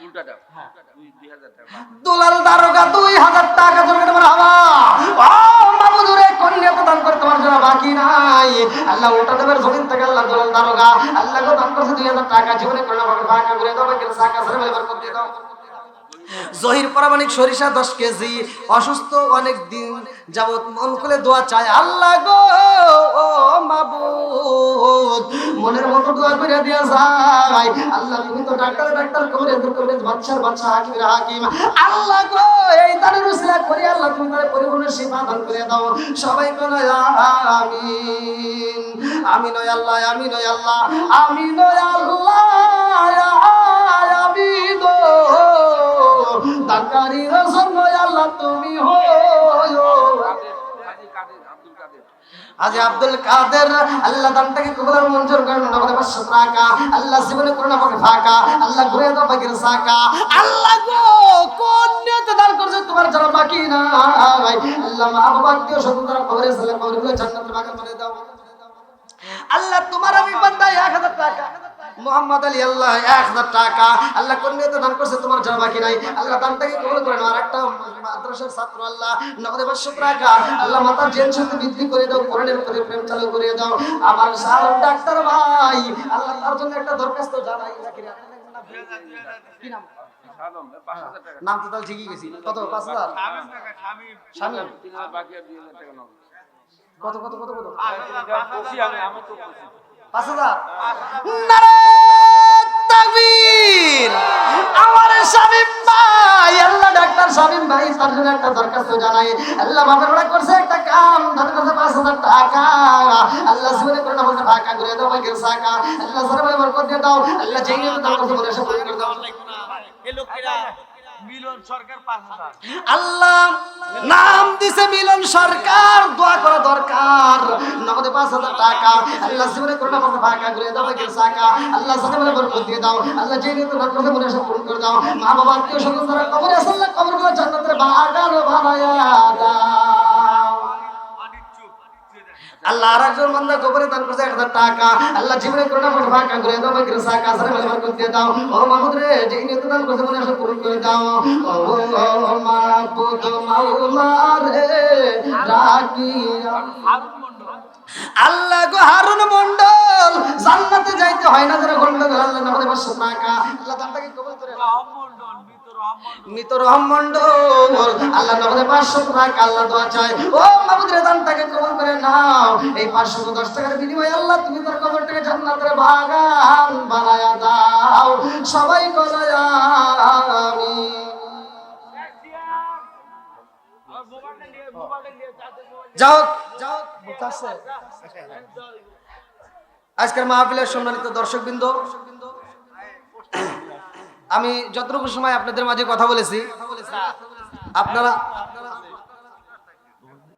উল্টাটা 2,000 টাকা। দুলাল দারোগা 2000 টাকা ধরে তোমার হাওয়া। ও মাবুদুরে, কোন নিয়তে দান করে তোমার জন্য বাকি নাই। আল্লাহ ওটা দেবের জমিন থেকে আল্লাহ দুলাল দারোগা আল্লাহ গো দান করছে 2000 টাকা। জীবনে করোনা ভাবে ফাঁকা ঘুরে দাও বাকিরা সাকা সানে মালে বরকত দিয়ে দাও। জহির পরামানিক সরিষা 10 কেজি, অসুস্থ অনেক দিন যাবত মন খুলে দোয়া চায়। আল্লাহ গো ও মাবুদ, মনের মতো দোয়া করে দিয়া যায়। আল্লাহ তুমি তো ডাক্তার ডাক্তার করে বাদশার বাদশা হাকিমের হাকিম। আল্লাহ গো এই দানের উসিলা করে আল্লাহ তুমি তার পরিপূর্ণ শিফা দান করে দাও। সবাই বলে আমিন। আমিন ও আল্লাহ, আমিন ও আল্লাহ, আমিন ও আল্লাহ, আমিন ও দানকারীর জন্য আল্লাহ তুমি হয়ো। আজি আব্দুল কাদের, আল্লাহ দানটাকে কবুল আর মঞ্জুর করেন। নগদে 500 টাকা। আল্লাহ জীবনে করোনা পাবে ফাঁকা, আল্লাহ ঘুরে দাও বাকির সাকা। আল্লাহ গো কোন নিয়তে দান করছে তোমার যারা বাকি নাই। আল্লাহ মা বাবা আত্মীয় স্বজন যারা কবরে আছে কবরগুলো জান্নাতের বাগান বানিয়ে দাও। আল্লাহ তোমার আমি বান্দা 1000 টাকা। মোহাম্মদ আলী আল্লাহ 1000 টাকা। আল্লাহ কোন নিয়তে দান করছে তোমার জানা বাকি নাই। আল্লাহ দানটাকে কবুল করে নাও। আর একটা মাদ্রাসার ছাত্র আল্লাহ নগদে 500 টাকা। আল্লাহ মাতার জেন শক্তি বৃদ্ধি করে দাও, কোরআনের প্রতি প্রেম চালু করে দাও। আমার সালাম ডাক্তার ভাই আল্লাহ তার জন্য একটা দরখাস্ত জানাই। কি নাম? নাম তো তাহলে ঠিকই গেছি। কত? 5000 শামিম। 3,000 বাকি আর 2,000 টাকা নগদ। কত কত কত কত? আমি তো 5000। নারে তাকবীর। আমার শামিম ভাই, আল্লাহ ডাক্তার শামিম ভাই তার জন্য একটা দরখাস্ত জানাই। আল্লাহ বাবার বড় করছে একটা কাম, দান করছে 5000 টাকা। আল্লাহ জীবনে করে নামাজে ফাঁকা করে দাও বাকির সাকা। আল্লাহ সরবে বরকত দিয়ে দাও। আল্লাহ যেই দান করছে বলে সব করে দাও। মিলন সরকার 5000 আল্লাহ নাম দিছে মিলন সরকার, দোয়া করা দরকার। নগদে 5000 টাকা আল্লাহ জীবনে করোনা পড়তে ভাগা করে দাও, কে সাকা আল্লাহ সাথে বলে বরকত দিয়ে দাও। আল্লাহ যে নিয়ত রাখো মনে আশা পূরণ করে দাও। মা বাবা আত্মীয় স্বজন যারা কবরে আছে আল্লাহ কবরগুলো জান্নাতের বাগান বানায়া দাও। আল্লাহ আরেকজন বান্দা কবরে দান করছে 1000 টাকা, আল্লাহ জীবনে করোনা পড়তে ভাগা করে দাও, কে সাকা সাথে বলে বরকত দিয়ে দাও। ও মাহমুদ রে যে নিয়ত দান করছে মনে আশা পূরণ করে দাও। ও মাহবুব মাওলা রে রাখি আল্লাহ গো হারুন মন্ডল জান্নাতে যাইতে হয় না যারা গন্ডগোল আল্লাহ নামে 500 টাকা আল্লাহ দানটাকে কবুল করে মিত রহম মন্ডল আল্লাহ নামে 500 টাকা আল্লাহ দোয়া চাই। ও মাহবুব রে দানটাকে কবুল করে নাও। এই 510 টাকার বিনিময়ে আল্লাহ তুমি তার কবরটাকে জান্নাতের বাগান বানায়া দাও। সবাই বলো আমিন। যাও যাও আজকের মাহফিলের সম্মানিত দর্শকবৃন্দ, আমি যতটুকু সময় আপনাদের মাঝে কথা বলেছি আপনারা